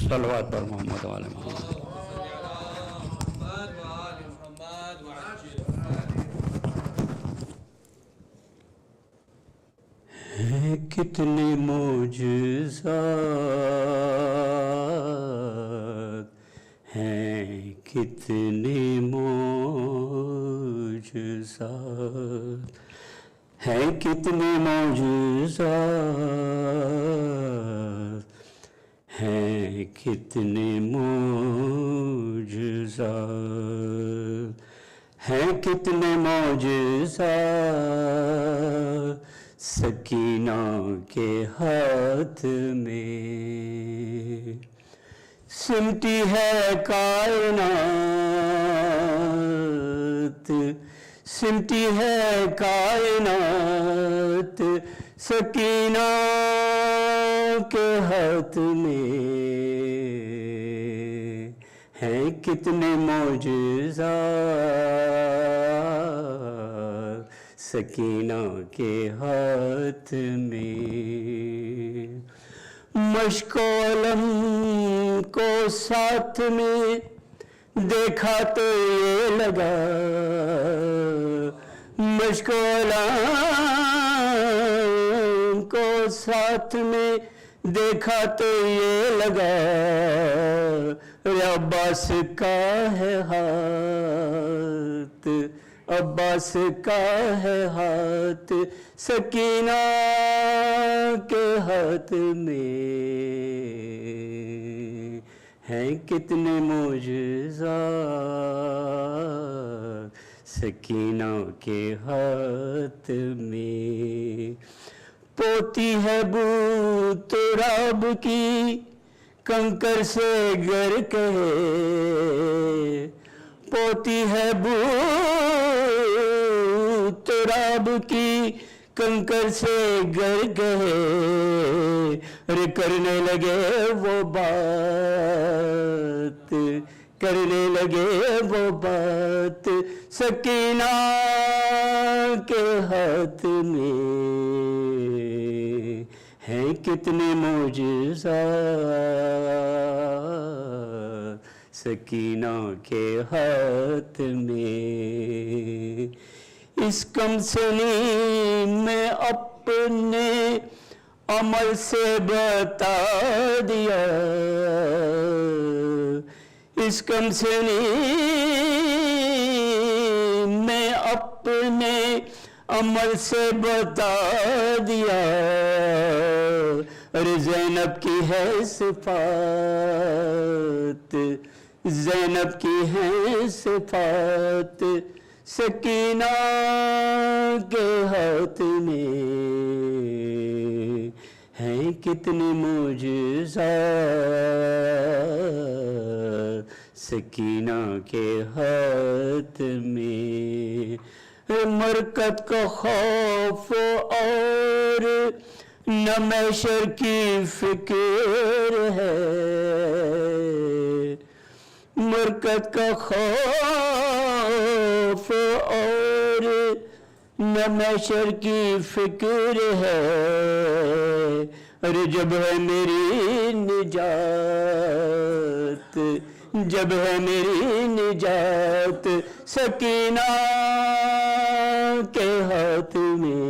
صلوات پر محمد والے محمد. ہیں کتنے معجزات، ہیں کتنے معجزات، ہیں کتنے معجزات، ہیں کتنے معجزات، ہیں کتنے معجزات سکینہ کے ہاتھ میں. سمٹی ہے کائنات، سمٹی ہے کائنات سکینہ کے ہاتھ میں. ہیں کتنے معجزات سکینہ کے ہاتھ میں. مشک و علم کو ساتھ میں دیکھا تو یہ لگا، مشک و علم کو ساتھ میں دیکھا تو یہ لگا، عباس کا ہے ہاتھ، عباس کا ہے ہاتھ سکینہ کے ہاتھ میں. ہیں کتنے معجزات سکینہ کے ہاتھ میں. پوتی ہے بو تراب کی کنکر سے گر کہے، پوتی ہے بو تراب کی کنکر سے گر گئے، ارے کرنے لگے وہ بات، کرنے لگے وہ بات سکینہ کے ہاتھ میں. ہیں کتنے معجزات سکینہ کے ہاتھ میں. اس کم سنی میں اپنے عمل سے بتا دیا، اس کم سنی میں اپنے عمل سے بتا دیا، ارے زینب کی ہے صفات، زینب کی ہے صفات سکینہ کے ہاتھ میں. ہیں کتنے معجزات سکینہ کے ہاتھ میں. مرکت کا خوف اور نہ محشر کی فکر ہے، مرکت کا خوف اور نہ محشر کی فکر ہے، ارے جب ہے میری نجات، جب ہے میری نجات سکینہ کے ہاتھ میں.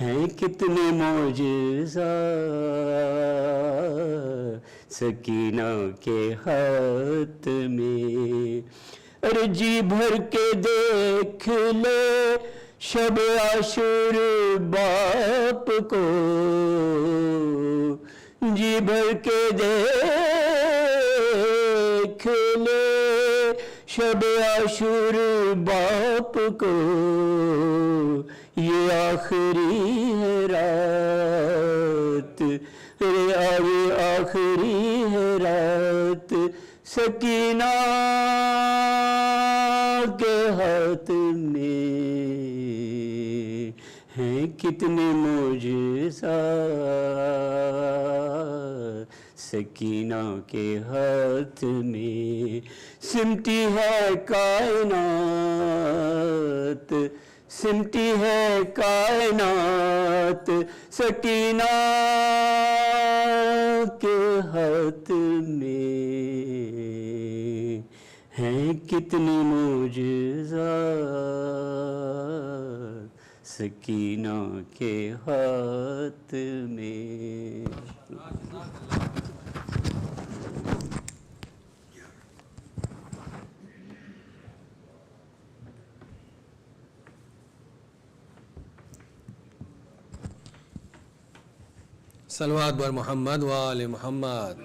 ہیں کتنے معجزات سکینہ کے ہاتھ میں. ارے جی بھر کے دیکھ لے شب عاشور باپ کو، جی بھر کے دیکھ لے شب عاشور باپ کو، یہ آخری ہے رات، یہ آخری ہے رات سکینہ کے ہاتھ میں. ہیں کتنے معجزات سکینہ کے ہاتھ میں سمٹی ہے کائنات، سمٹی ہے کائنات سکینہ کے ہاتھ میں، ہیں کتنے معجزات سکینہ کے ہاتھ میں۔ صلوات بر محمد و آل محمد۔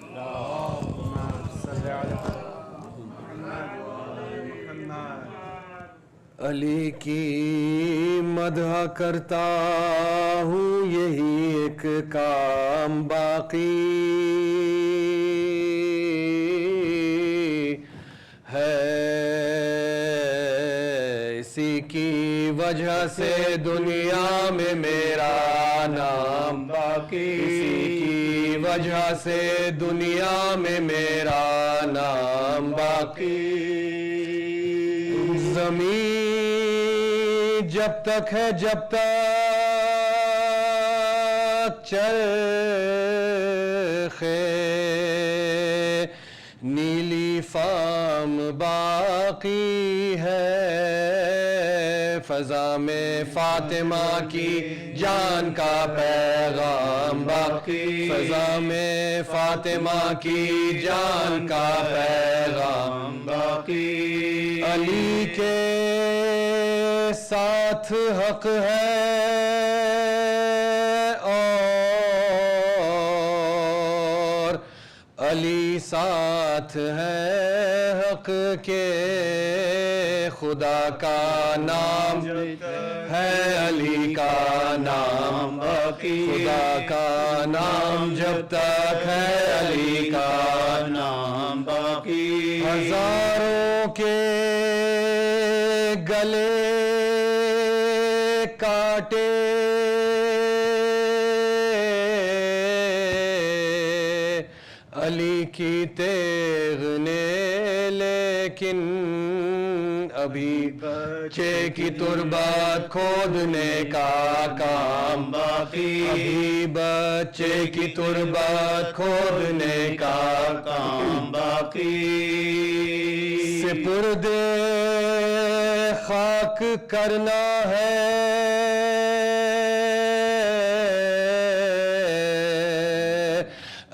علی کی مدح کرتا ہوں یہی ایک کام باقی ہے، اسی کی وجہ سے دنیا میں میرا نام باقی، اسی کی وجہ سے دنیا میں میرا نام باقی۔ زمین جب تک ہے، جب تک چرخے نیلی فام باقی ہے، فضا میں فاطمہ کی جان کا پیغام باقی، فضا میں فاطمہ کی جان کا پیغام باقی۔ علی کے ساتھ حق ہے اور علی ساتھ ہے حق کے، خدا کا نام ہے علی کا نام باقی، خدا کا نام جب تک ہے علی کا نام باقی۔ ہزاروں کے گلے کاٹے علی کی تیغ نے، لیکن ابھی بچے کی تربت کھودنے کا کام باقی، ابھی بچے کی تربت کھودنے کا کام باقی۔ سپردے خاک کرنا ہے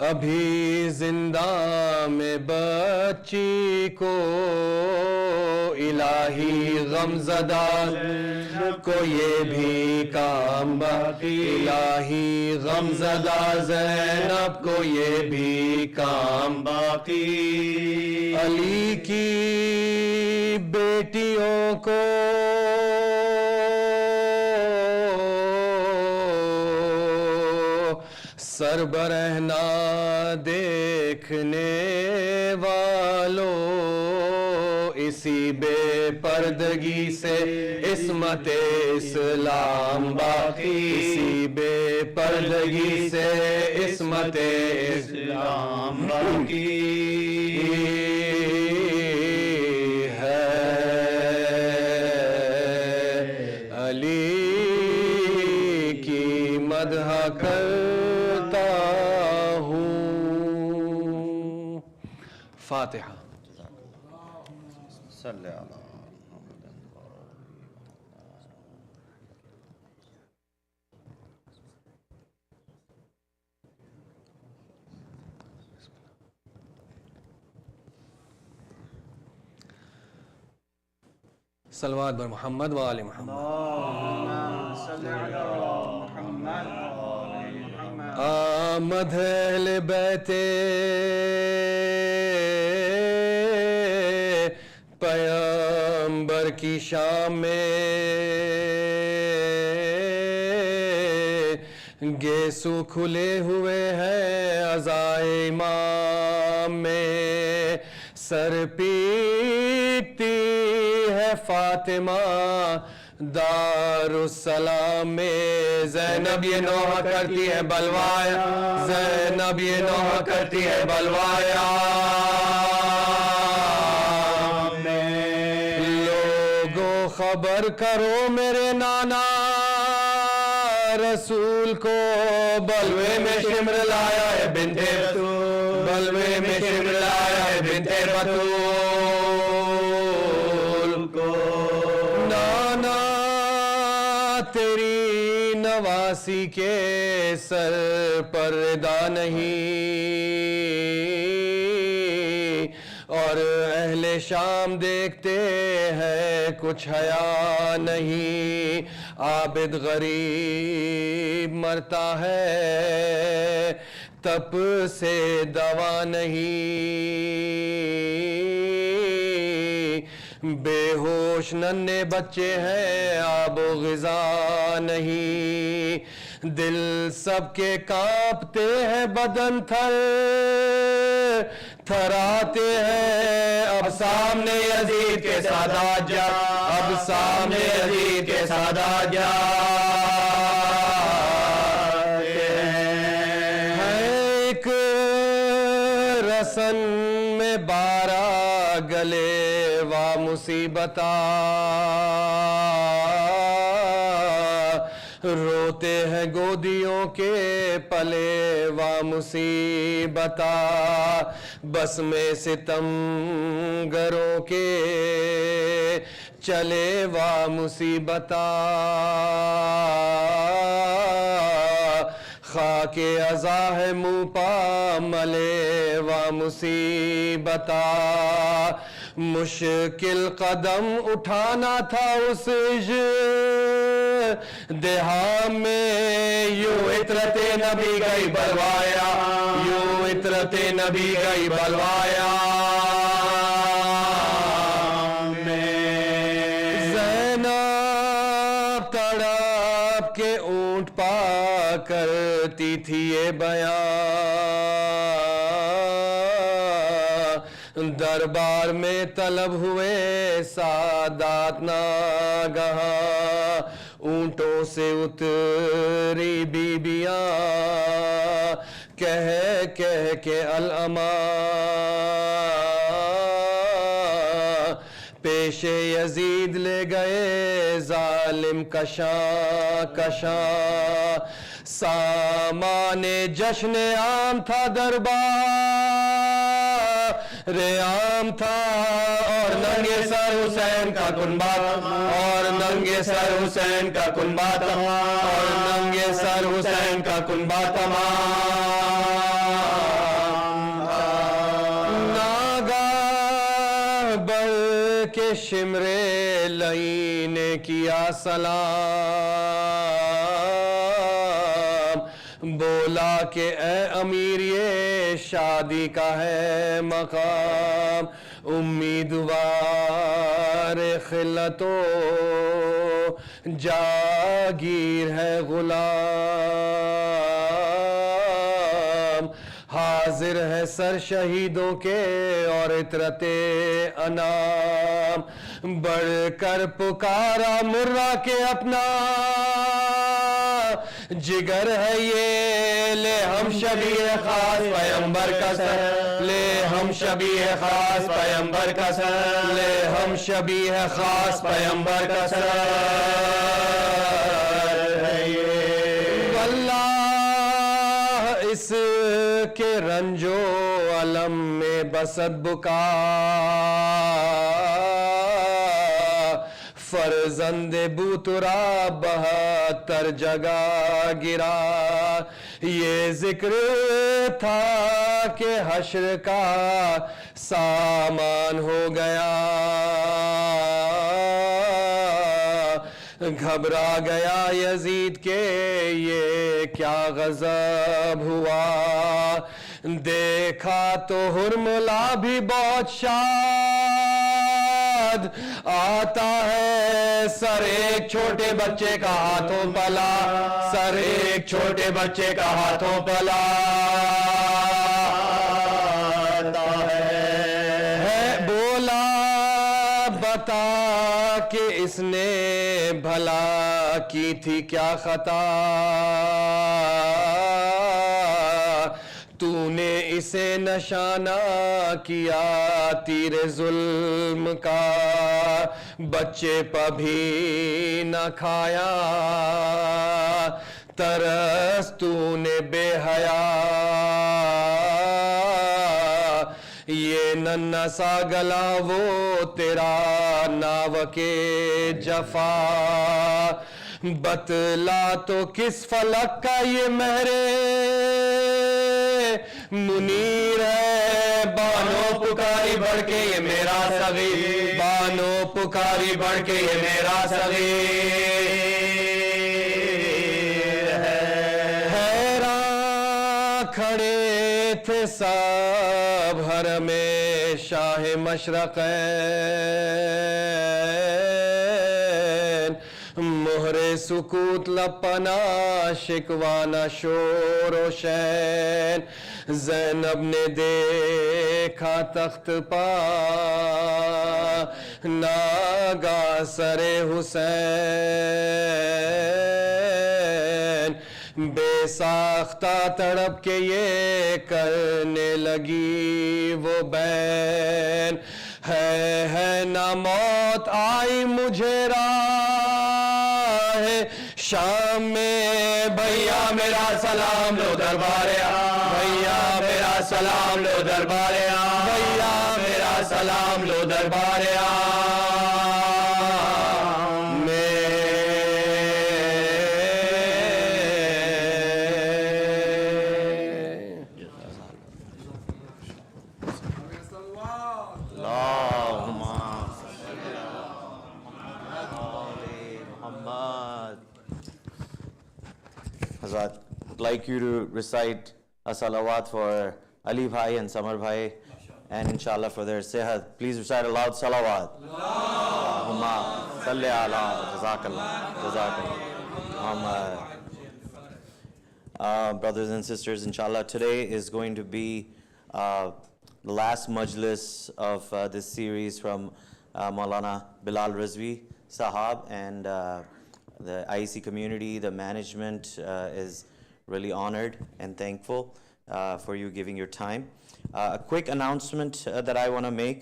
ابھی زندہ میں بچی کو، الہی غم زدہ کو یہ بھی کام باقی، الہی غم زدہ زینب کو یہ بھی کام باقی۔ علی کی بیٹیوں کو سربرہنا دیکھنے والوں، اسی بے پردگی سے عصمت اسلام باقی، اسی بے پردگی سے عصمت اسلام باقی ہے۔ علی کی مدح کرتا ہوں۔ فاتحہ۔ صلی اللہ صلوات بر محمد و آل محمد۔ آمد اہل بیت پیغمبر کی شام میں، گیسو کھلے ہوئے ہیں عزائے امام میں، سر پیٹتی ہے فاطمہ دارالسلام میں زینب یہ نوحہ کرتی ہے بلوایا، زینب یہ نوحہ کرتی ہے بلوایا، لوگوں خبر کرو میرے نانا رسول کو، بلوے میں شمر لایا ہے بنت بطول، بلوے میں شمر لایا ہے بنت بطول کو، نانا تیری نواسی کے سر پر ردا نہیں، اور اہل شام دیکھتے ہیں کچھ حیا نہیں، عابد غریب مرتا ہے تپ سے دوا نہیں، بے ہوش ننھے بچے ہیں آب و غذا نہیں، دل سب کے کانپتے ہیں بدن تھر تھراتے ہیں، اب سامنے یزید کے سادات جا، اب سامنے یزید کے سادات جا ایک رسن میں 12 گلے و مصیبتہ، روتے ہیں گودیوں کے پلے و مصیبتہ، بس میں ستم گروں کے چلے و مصیبتہ، خاک عزا ہے منہ پا ملے و مصیبتہ، مشکل قدم اٹھانا تھا اس دہام میں، یوں عطرت نبی گئی بلوایا، یوں عطرت نبی گئی بلوایا، زینب تڑپ کے اونٹ پا کرتی تھی یہ بیان، دربار میں طلب ہوئے سادات ناگہاں، اونٹوں سے اتری بیبیاں کہہ کہہ کے الامان، پیش یزید لے گئے ظالم کشاں کشاں، سامان جشن عام تھا دربار عام تھا، اور ننگے سر حسین کا کنبہ، اور ننگے سر حسین کا کنبہ تمام، اور ننگے سر حسین کا کنبہ تمام، ناگاہ بڑھ کے شمر لئی نے کیا سلام، بولا کہ اے امیر یہ شادی کا ہے مقام، امیدوار خلتو جاگیر ہے غلام، حاضر ہے سر شہیدوں کے اور عطرت انام، بڑھ کر پکارا مرہ کے اپنا جگر ہے یہ، لے ہم شبیہ خاص پیمبر کا سر، لے ہم شبیہ خاص پیمبر کا سر، لے ہم شبیہ خاص پیمبر کا سر ہے یہ، واللہ اس کے رنج و علم میں بسد بکا، فرزند بوترا 72 جگہ گرا، یہ ذکر تھا کہ حشر کا سامان ہو گیا، گھبرا گیا یزید کے یہ کیا غضب ہوا، دیکھا تو ہرملا بھی بہت شاد آتا ہے، سر ایک چھوٹے بچے کا ہاتھوں پلا، سر ایک چھوٹے بچے کا ہاتھوں پلا آتا ہے، بولا بتا کہ اس نے بھلا کی تھی کیا خطا، تو نے اسے نشانہ کیا تیر ظلم کا، بچے پہ بھی نہ کھایا ترس تو نے بے حیا، یہ ننھا سا گلا وہ تیرا ناو کے جفا، بتلا تو کس فلک کا یہ مہر منیر ہے، بانو پکاری بڑھ کے یہ میرا صغیر، بانو پکاری بڑھ کے یہ میرا صغیر ہے، حیران کھڑے تھے سب حرم شاہ مشرقین، مہر سکوت لپنا شکوانہ شور و شین، زینب نے دیکھا تخت پا ناگا سر حسین، بے ساختہ تڑپ کے یہ کرنے لگی وہ بین، ہے نہ موت آئی مجھے راہ شام میں، بھیا میرا سلام لو دربار عام، بھیا میرا سلام لو دربار عام، بھیا میرا سلام لو دربار عام میں، Hazrat, I'd like you to recite a salawat for Ali Bhai and Samar Bhai, and inshallah for their sehat. Please recite a loud salawat. Allahumma salli ala jazakallah, jazakallah. Brothers and sisters, inshallah, today is going to be the last majlis of this series from Maulana Bilal Rizvi Sahab, and the IEC community, the management is really honored and thankful for you giving your time. A quick announcement that I want to make.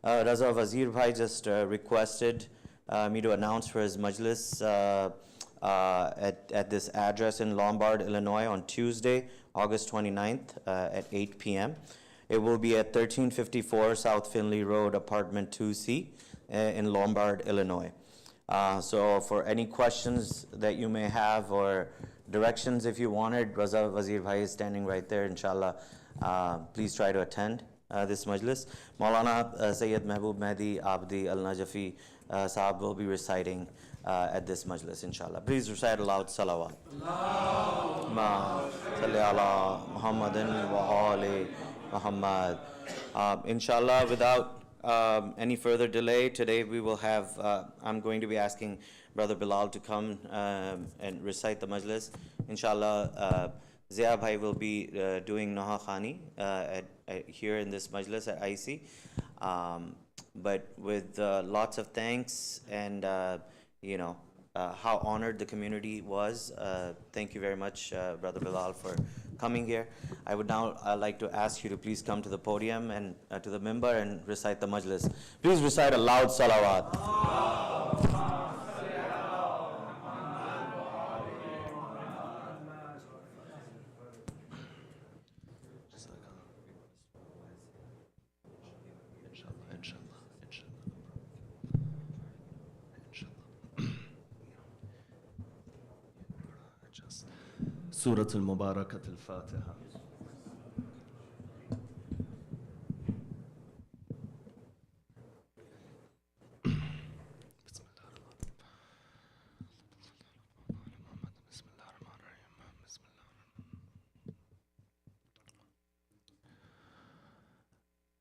Raza Wazir Bhai just requested me to announce for his majlis at this address in Lombard, Illinois on Tuesday, August 29th at 8 p.m. It will be at 1354 South Finley Road, apartment 2C in Lombard, Illinois. So for any questions that you may have or directions if you wanted, Raza Wazir Bhai is standing right there, inshallah. Please try to attend this majlis. Maulana S.Mehboob Mehdi Abdi Al-Najafi Sahab will be reciting at this majlis, inshallah. Please recite aloud salawat. Allahumma salli ala Muhammadin wa ali Muhammad. Inshallah, without any further delay, today we will have, I'm going to be asking Brother Bilal to come and recite the majlis. Inshallah, Zia Bhai will be doing Noha Khani here in this majlis at IEC. But with lots of thanks and, how honored the community was. Thank you very much, Brother Bilal, for coming here. I would now like to ask you to please come to the podium and to the mimbar and recite the majlis. Please recite a loud salawat. سورة المباركة الفاتحة.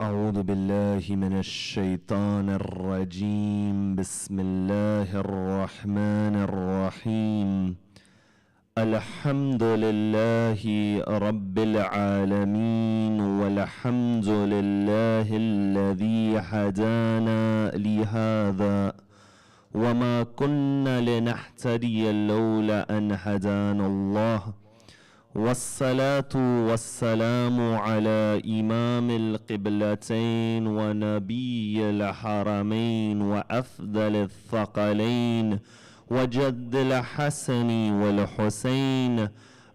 أعوذ بالله من الشيطان الرجيم. بسم الله الرحمن الرحيم. الحمد لله رب العالمين والحمد لله الذي هدانا لهذا وما كنا لنهتدي لولا أن هدانا الله والصلاة والسلام على إمام القبلتين ونبي الحرمين وأفضل الثقلين وجد الحسن والحسين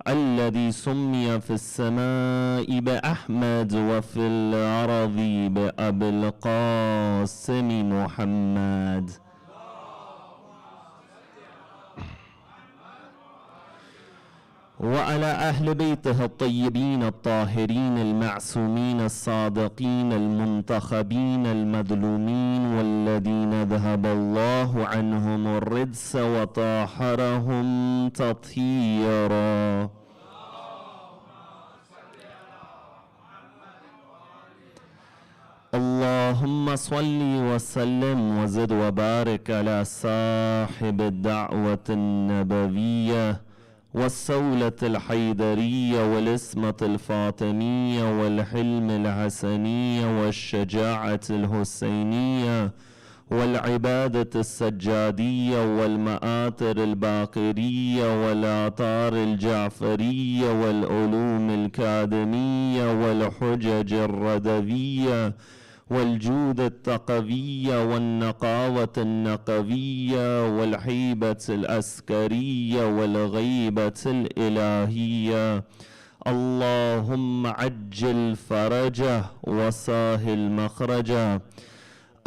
الذي سمي في السماء بأحمد وفي الأرض بأبي القاسم محمد وعلى أهل بيته الطيبين الطاهرين المعصومين الصادقين المنتخبين المظلومين والذين ذهب الله عنهم الرجس وطهرهم تطهيرا اللهم صل وسلم وزد وبارك على صاحب الدعوة النبوية والسولة الحيدرية والاسمة الفاطمية والحلم الحسنية والشجاعة الحسينية والعبادة السجادية والمآثر الباقرية والآثار الجعفرية والعلوم الكاذمية والحجج الردوية والجود التقوية والنقاوة النقوية والهيبة العسكرية والغيبة الإلهية اللهم عجل فرجه وسهل مخرجه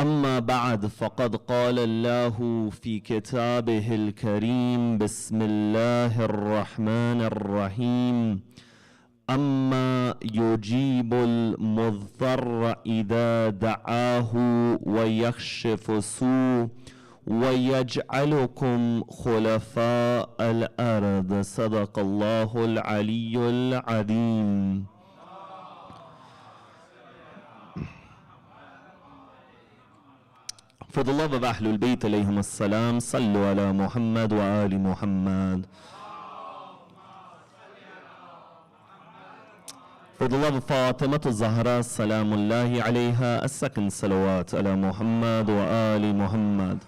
أما بعد فقد قال الله في كتابه الكريم بسم الله الرحمن الرحيم أما يجيب المضطر إذا دعاه ويكشف السوء ويجعلكم خلفاء الأرض صدق الله العلي العظيم. For the love of Ahlul Bayt alayhim as-salam, sallu ala Muhammad wa ali Muhammad. For the love of Fatima al-Zahra, salamullahi alayha, a second salawat ala Muhammad wa ali Muhammad.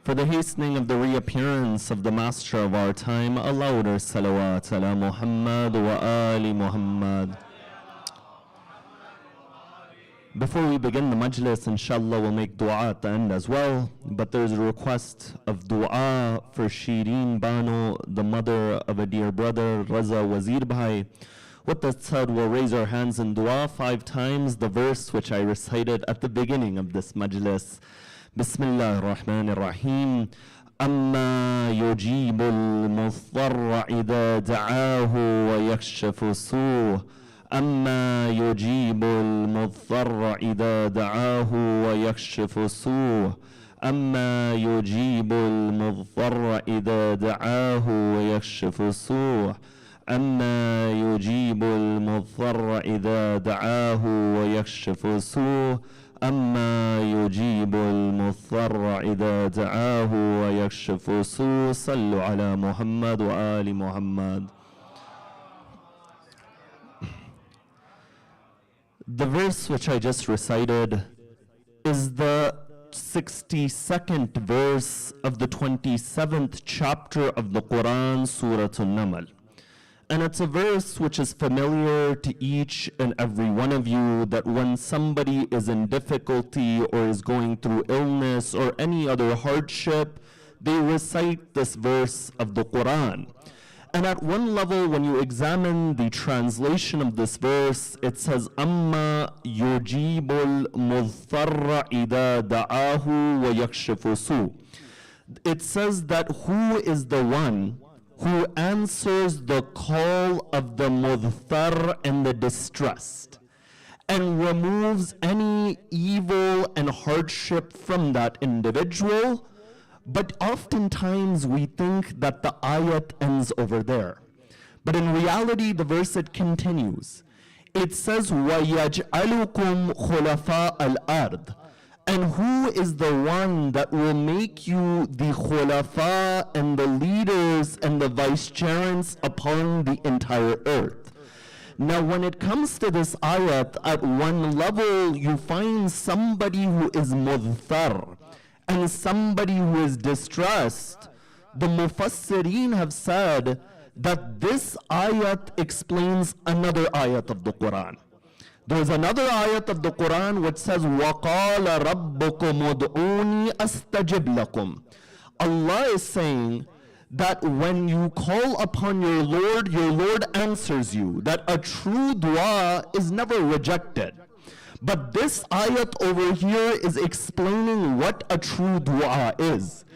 For the hastening of the reappearance of the master of our time, a louder salawat ala Muhammad wa ali Muhammad. Before we begin the majlis, inshallah, we'll make dua at the end as well. But there's a request of dua for Shireen Bano, the mother of a dear brother, Raza Wazir Bhai. With that said, we'll raise our hands in dua 5 times, the verse which I recited at the beginning of this majlis. Bismillah ar-Rahman ar-Rahim. أما يجيب المضطر إذا دعاه ويكشف السوء أما يجيب المضطر إذا دعاه ويكشف السوء أما يجيب المضطر إذا دعاه ويكشف السوء أما يجيب المضطر إذا دعاه ويكشف السوء أما يجيب المضطر إذا دعاه ويكشف السوء صلوا على محمد وآل محمد. The verse which I just recited is the 62nd verse of the 27th chapter of the Quran, Surah An-Naml. And it's a verse which is familiar to each and every one of you, that when somebody is in difficulty or is going through illness or any other hardship, they recite this verse of the Quran. And at one level, when you examine the translation of this verse, it says, Amma yujibul mudhtarra ida da'ahu wa yakshifu su. It says that who is the one who answers the call of the mudhtar and the distressed, and removes any evil and hardship from that individual. But oftentimes we think that the ayat ends over there. But in reality, the verse it continues. It says, وَيَجْعَلُكُمْ خُلَفَاءَ الْأَرْضِ. And who is the one that will make you the khulafa and the leaders and the vicegerents upon the entire earth? Now, when it comes to this ayat, at one level, you find somebody who is mudthar and somebody who is distressed. The Mufassirin have said that this ayat explains another ayat of the Quran. There's another ayat of the Quran which says, وَقَالَ رَبُّكُمُ ادْعُونِي أَسْتَجِبْ لَكُمْ. Allah is saying that when you call upon your Lord answers you, that a true dua is never rejected. But this ayat over here is explaining what a true dua is.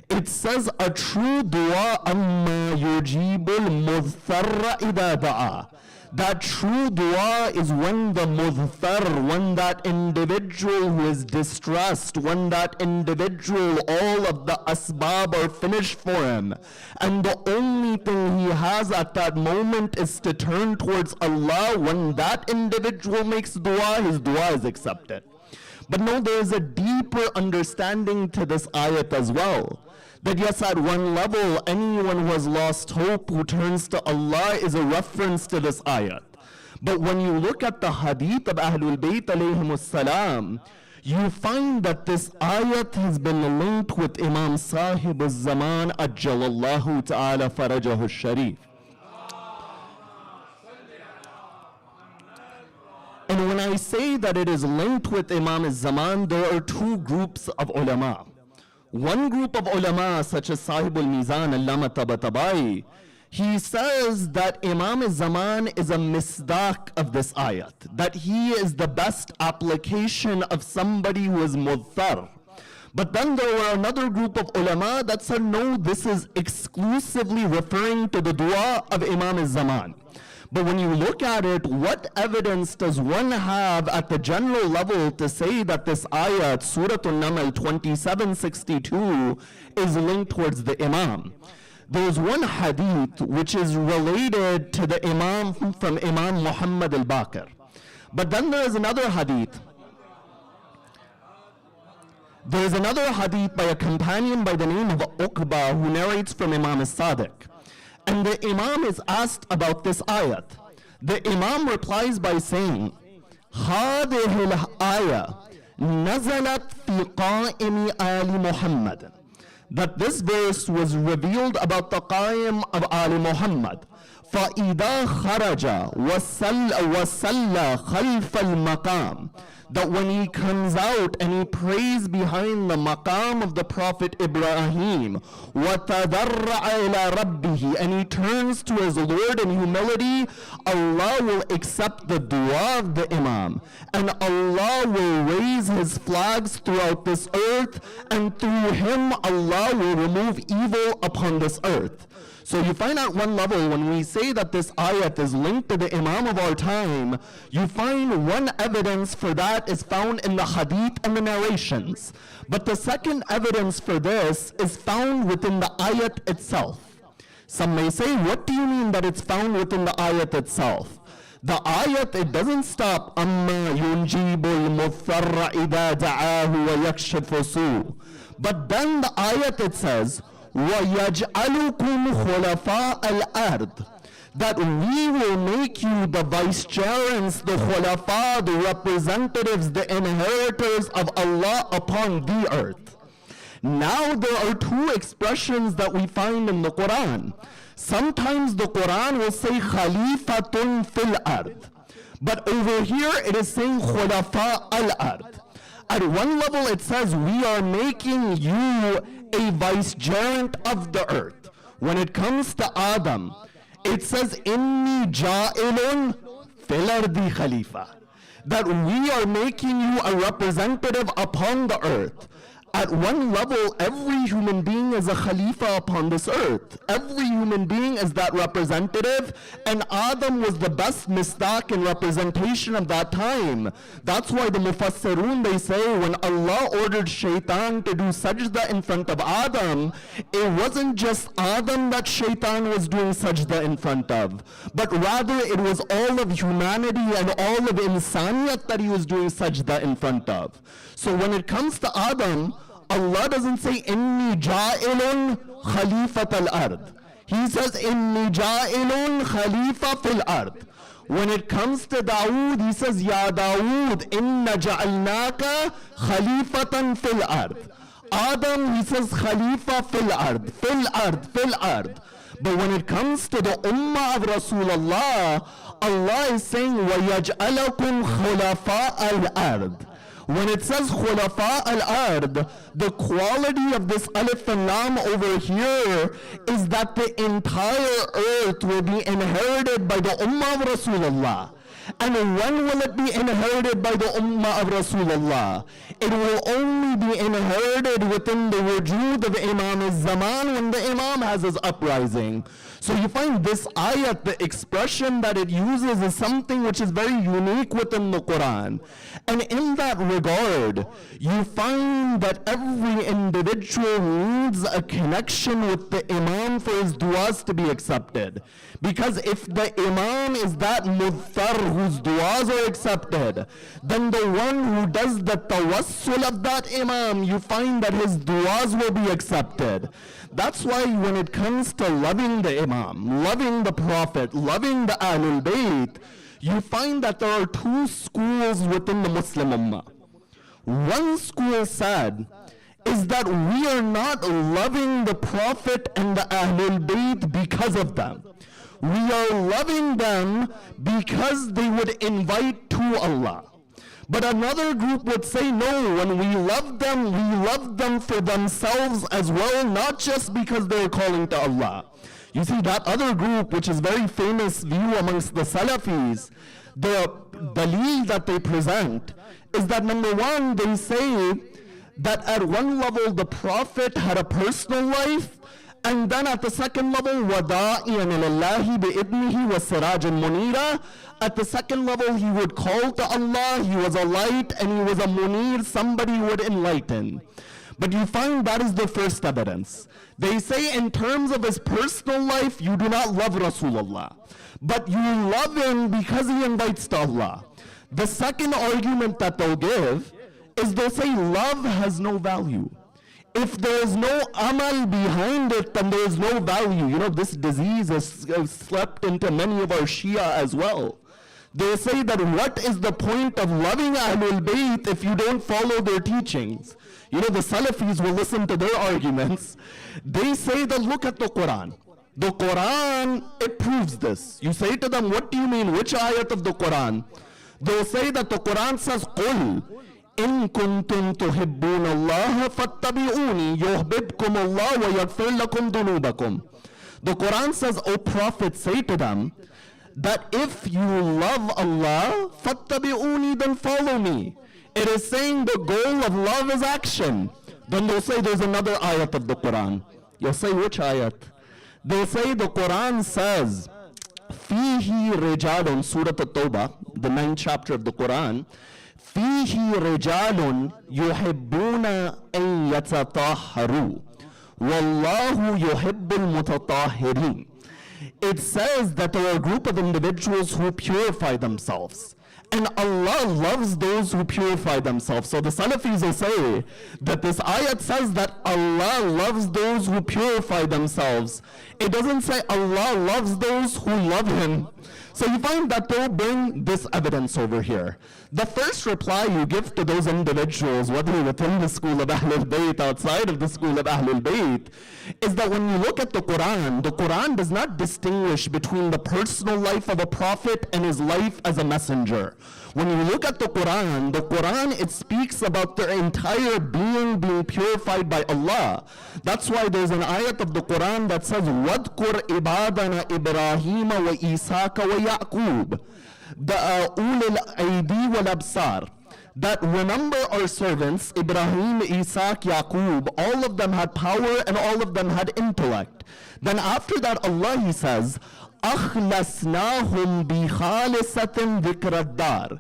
It says a true dua أَمَّا يُجِيبُ الْمُضْطَرَّ إِذَا دَعَى. That true dua is when the mudthar, when that individual who is distressed, when that individual, all of the asbab are finished for him, and the only thing he has at that moment is to turn towards Allah. When that individual makes dua, his dua is accepted. But no, there is a deeper understanding to this ayat as well. That yes, at one level, anyone who has lost hope, who turns to Allah, is a reference to this ayat. But when you look at the hadith of Ahlul Bayt alayhimus salam, you find that this ayat has been linked with Imam Sahib al-Zaman ajjalallahu ta'ala farajahu al-sharif. And when I say that it is linked with Imam al-Zaman, there are two groups of ulama. One group of ulama, such as Sahib al-Mizan, Allama Tabatabai, he says that Imam al-Zaman is a misdaq of this ayat, that he is the best application of somebody who is mudthar. But then there were another group of ulama that said, no, this is exclusively referring to the dua of Imam al-Zaman. But when you look at it, what evidence does one have at the general level to say that this ayat, Surah An-Naml 2762, is linked towards the Imam? There's one hadith which is related to the Imam from Imam Muhammad al-Baqir. But then there is another hadith. There is another hadith by a companion by the name of Uqba who narrates from Imam al-Sadiq. And the Imam is asked about this ayat. The Imam replies by saying, هذه الآية نزلت في قائم آل محمد. That this verse was revealed about the Qaim of Ali Muhammad. فَإِذَا خَرَجَ وَصَلَّى خَلْفَ الْمَقَامِ. That when he comes out and he prays behind the maqam of the Prophet Ibrahim, وَتَضَرَّعَ إِلَى رَبِّهِ, and he turns to his Lord in humility, Allah will accept the dua of the Imam, and Allah will raise his flags throughout this earth, and through him Allah will remove evil upon this earth. So you find at one level, when we say that this ayat is linked to the Imam of our time, you find one evidence for that is found in the hadith and the narrations. But the second evidence for this is found within the ayat itself. Some may say, what do you mean that it's found within the ayat itself? The ayat, it doesn't stop, أَمَّا يُنْجِيبُ الْمُضْطَرَّ إِذَا دَعَاهُ وَيَكْشِفُ سُوءَ. But then the ayat, it says, وَيَجْعَلُكُمْ خُلَفَاءَ الْأَرْضِ. That we will make you the vicegerents, the khulafa, the representatives, the inheritors of Allah upon the earth. Now there are two expressions that we find in the Quran. Sometimes the Quran will say khalifatun fil ard, but over here it is saying khulafa al ard. At one level it says we are making you a vicegerent of the earth. When it comes to Adam, it says inni ja'ilun fil ardi khalifa, that we are making you a representative upon the earth. At one level, every human being is a khalifa upon this earth. Every human being is that representative, and Adam was the best misdaq and representation of that time. That's why the Mufassirun, they say, when Allah ordered Shaitan to do sajda in front of Adam, it wasn't just Adam that Shaitan was doing sajda in front of, but rather it was all of humanity and all of insaniyat that he was doing sajda in front of. So when it comes to Adam, Allah doesn't say, Inni ja'ilun khalifat al-ard. He says, Inni ja'ilun khalifa fil ard. When it comes to Dawood, he says, Ya Dawood, inna ja'alnaka khalifatan fil ard. Adam, he says, Khalifa fil ard, fil ard, fil ard. But when it comes to the ummah of Rasulullah, Allah is saying, وَيَجْعَلَكُمْ خُلَفَاءَ الْأَرْضِ. When it says khulafa al-ard, the quality of this alif and lam over here is that the entire earth will be inherited by the ummah of Rasulullah. And when will it be inherited by the ummah of Rasulullah? It will only be inherited within the wujud of Imam al-Zaman when the Imam has his uprising. So you find this ayat, the expression that it uses is something which is very unique within the Quran. And in that regard, you find that every individual needs a connection with the Imam for his du'as to be accepted. Because if the Imam is that mudhar whose du'as are accepted, then the one who does the tawassul of that Imam, you find that his du'as will be accepted. That's why when it comes to loving the Imam, loving the Prophet, loving the Ahlul Bayt, you find that there are two schools within the Muslim Ummah. One school said is that we are not loving the Prophet and the Ahlul Bayt because of them. We are loving them because they would invite to Allah. But another group would say, no, when we love them for themselves as well, not just because they're calling to Allah. You see, that other group, which is very famous view amongst the Salafis, the dalil that they present is that number one, they say that at one level the Prophet had a personal life, and then at the second level, وَدَاعِيًا إِلَى اللَّهِ بِإِذْنِهِ وَسِرَاجًا مُنِيرًا. At the second level, he would call to Allah, he was a light, and he was a munir, somebody who would enlighten. But you find that is the first evidence. They say in terms of his personal life, you do not love Rasulullah, but you love him because he invites to Allah. The second argument that they'll give is they'll say love has no value. If there is no amal behind it, then there is no value. You know, this disease has slept into many of our Shia as well. They say that what is the point of loving Ahlul Bayt if you don't follow their teachings? You know, the Salafis will listen to their arguments. They say that look at the Quran. The Quran, it proves this. You say to them, what do you mean? Which ayat of the Quran? They'll say that the Quran says, قُلْ إن كنتم تحبون الله فاتبعوني يحببكم الله ويغفر لكم ذنوبكم. The Quran says, O Prophet, say to them that if you love Allah, فاتبعوني, then follow me. It is saying the goal of love is action. Then they'll say there's another ayat of the Quran. You'll say, which ayat? They'll say the Quran says, فيه رجال, Surah At-Tawbah, the 9th chapter of the Quran, فيه رجال يحبون أن يتطهروا والله يحب المتطهرين. It says that there are a group of individuals who purify themselves, and Allah loves those who purify themselves. So the Salafis will say that this ayat says that Allah loves those who purify themselves. It doesn't say Allah loves those who love Him. So you find that they'll bring this evidence over here. The first reply you give to those individuals, whether within the school of Ahlul Bayt, outside of the school of Ahlul Bayt, is that when you look at the Quran does not distinguish between the personal life of a prophet and his life as a messenger. When you look at the Quran, it speaks about their entire being purified by Allah. That's why there's an ayat of the Quran that says, وَاذْكُرْ إِبَادَنَا إِبْرَاهِيمَ وَإِيسَاكَ وَيَعْقُوبَ أُولِي الْأَيْدِي وَالْأَبْصَارِ. That remember our servants, Ibrahim, Isaac, Yaqub, all of them had power and all of them had intellect. Then after that, Allah, He says, أَخْلَصْنَاهُمْ بِخَالِصَةٍ ذِكْرَ الدَّارِ.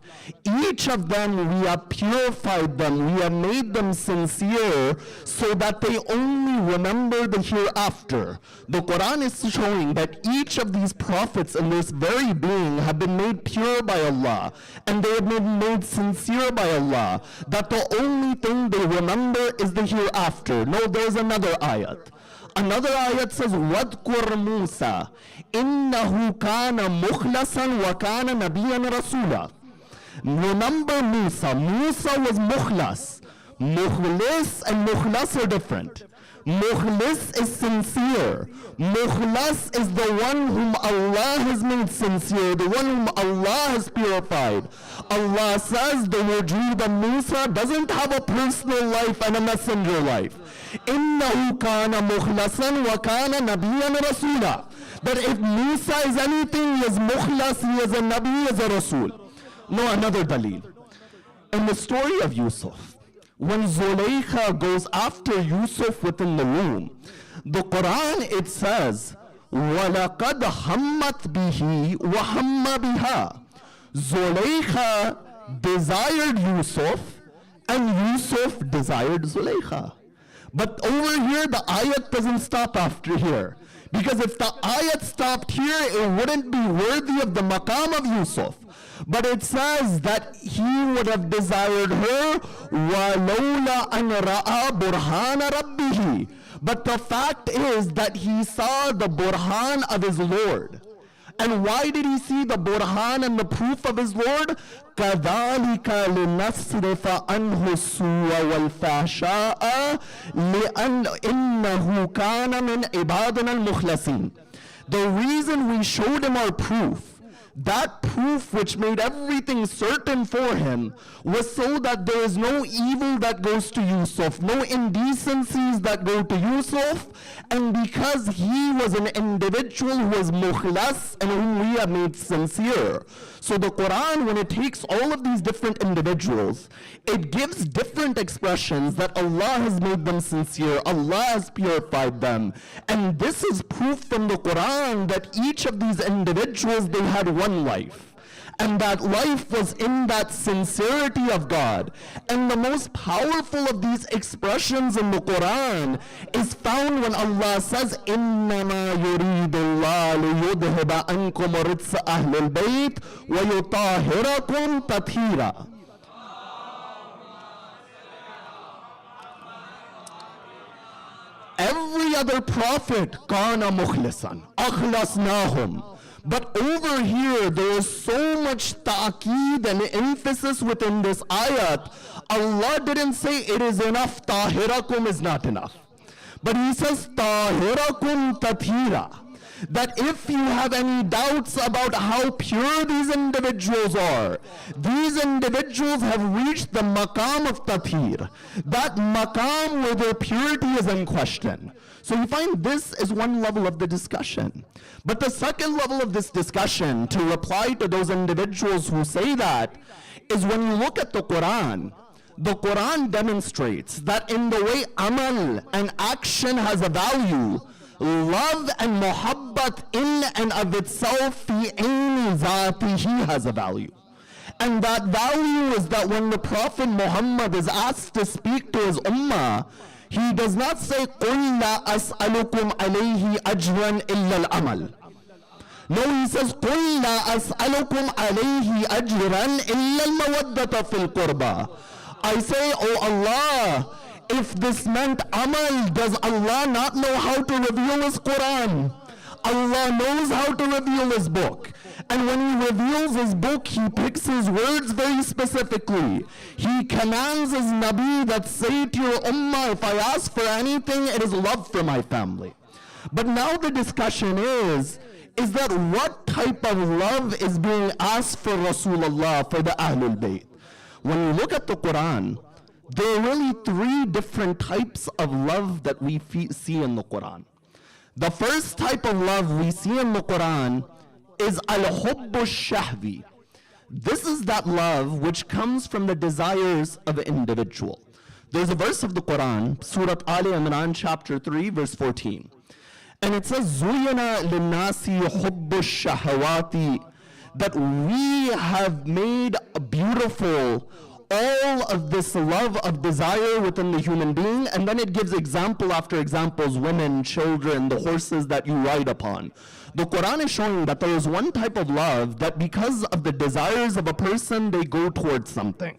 Each of them, we have purified them, we have made them sincere so that they only remember the hereafter. The Quran is showing that each of these prophets in this very being have been made pure by Allah, and they have been made sincere by Allah, that the only thing they remember is the hereafter. No, there's another ayat. Another ayat says, وَاذْكُرْ مُوسَى إِنَّهُ كَانَ مُخْلَصًا وَكَانَ نَبِيًّا رَسُولًا. Remember Musa. Musa was mukhlas. Mukhlis and mukhlas are different. Mukhlis is sincere. Mukhlas is the one whom Allah has made sincere, the one whom Allah has purified. Allah says the wujud of Musa doesn't have a personal life and a messenger life. إِنَّهُ كَانَ مُخْلَصًا وَكَانَ نَبِيًّا رَسُولًا. That if Musa is anything, he is mukhlas, he is a nabi, he is a rasul. No, another dalil. In the story of Yusuf, when Zulaykha goes after Yusuf within the womb, the Quran, it says, وَلَقَدْ هَمَّتْ بِهِ وَهَمَّ بِهَا. Zulaykha desired Yusuf and Yusuf desired Zulaykha. But over here, the ayat doesn't stop after here. Because if the ayat stopped here, it wouldn't be worthy of the maqam of Yusuf. But it says that he would have desired her, وَلَوْلَا أَنْ رَأَى بُرْهَانَ رَبِّهِ. But the fact is that he saw the burhan of his Lord. And why did he see the burhan and the proof of his Lord? كَذَلِكَ لِنَصْرِفَ عَنْهُ السُّوءَ وَالْفَحْشَاءَ لِأَنَّ إِنَّهُ كَانَ مِنْ عِبَادِنَا الْمُخْلَصِينَ. The reason we showed him our proof, that proof which made everything certain for him, was so that there is no evil that goes to Yusuf, no indecencies that go to Yusuf, and because he was an individual who was mukhlas and whom we have made sincere. So the Quran, when it takes all of these different individuals, it gives different expressions that Allah has made them sincere, Allah has purified them. And this is proof from the Quran that each of these individuals, they had one life. And that life was in that sincerity of God. And the most powerful of these expressions in the Quran is found when Allah says, إِنَّمَا يُرِيدُ اللَّهُ لِيُذْهِبَ عَنْكُمُ رِجْسَ أَهْلِ الْبَيْتِ وَيُطَهِّرَكُمْ تَطْهِيرًا. Every other prophet, كَانَ مُخْلِصًا أَخْلَصْنَاهُمْ. But over here, there is so much ta'keed and emphasis within this ayat. Allah didn't say it is enough, tahirakum is not enough. But He says, tahirakum tathira. That if you have any doubts about how pure these individuals are, these individuals have reached the maqam of tathir. That maqam where their purity is in question. So you find this is one level of the discussion. But the second level of this discussion, to reply to those individuals who say that, is when you look at the Quran demonstrates that in the way amal and action has a value, love and muhabbat in and of itself fi aini zatihi has a value. And that value is that when the Prophet Muhammad is asked to speak to his ummah, he does not say, قُلْ لَا أَسْأَلُكُمْ عَلَيْهِ أَجْرًا إِلَّا الْعَمَلِ. No, he says, قُلْ لَا أَسْأَلُكُمْ عَلَيْهِ أَجْرًا إِلَّا الْمَوَدَّةَ فِي الْقُرْبَى. I say, oh Allah, if this meant amal, does Allah not know how to reveal His Quran? Allah knows how to reveal His book. And when He reveals His book, He picks His words very specifically. He commands His Nabi that say to your ummah, if I ask for anything, it is love for my family. But now the discussion is that what type of love is being asked for Rasulullah, for the Ahlul Bayt? When you look at the Quran, there are really three different types of love that we see in the Quran. The first type of love we see in the Quran is al-hubbu shahvi. This is that love which comes from the desires of an individual. There's a verse of the Quran, Surah Ali Imran, chapter 3, verse 14. And it says, زُيَّنَ لِلنَّاسِ حُبُّ الشَّهَوَاتِ, that we have made beautiful all of this love of desire within the human being. And then it gives example after examples, women, children, the horses that you ride upon. The Quran is showing that there is one type of love that because of the desires of a person, they go towards something.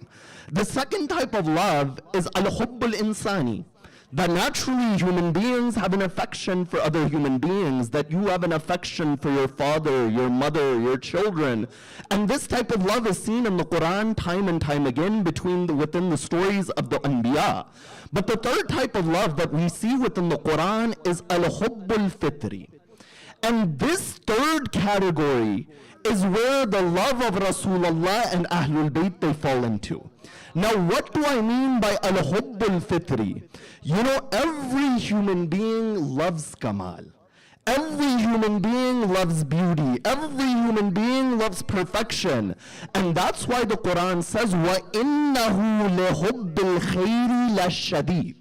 The second type of love is al-hubb al-insani. That naturally human beings have an affection for other human beings, that you have an affection for your father, your mother, your children. And this type of love is seen in the Quran time and time again within the stories of the Anbiya. But the third type of love that we see within the Quran is al-hubbul fitri. And this third category is where the love of Rasulullah and Ahlul Bayt they fall into. Now, what do I mean by al-hubbul fitri? You know, every human being loves kamal. Every human being loves beauty. Every human being loves perfection. And that's why the Quran says, وَإِنَّهُ لِحُبِّ الْخَيْرِ لَشَدِيدٌ.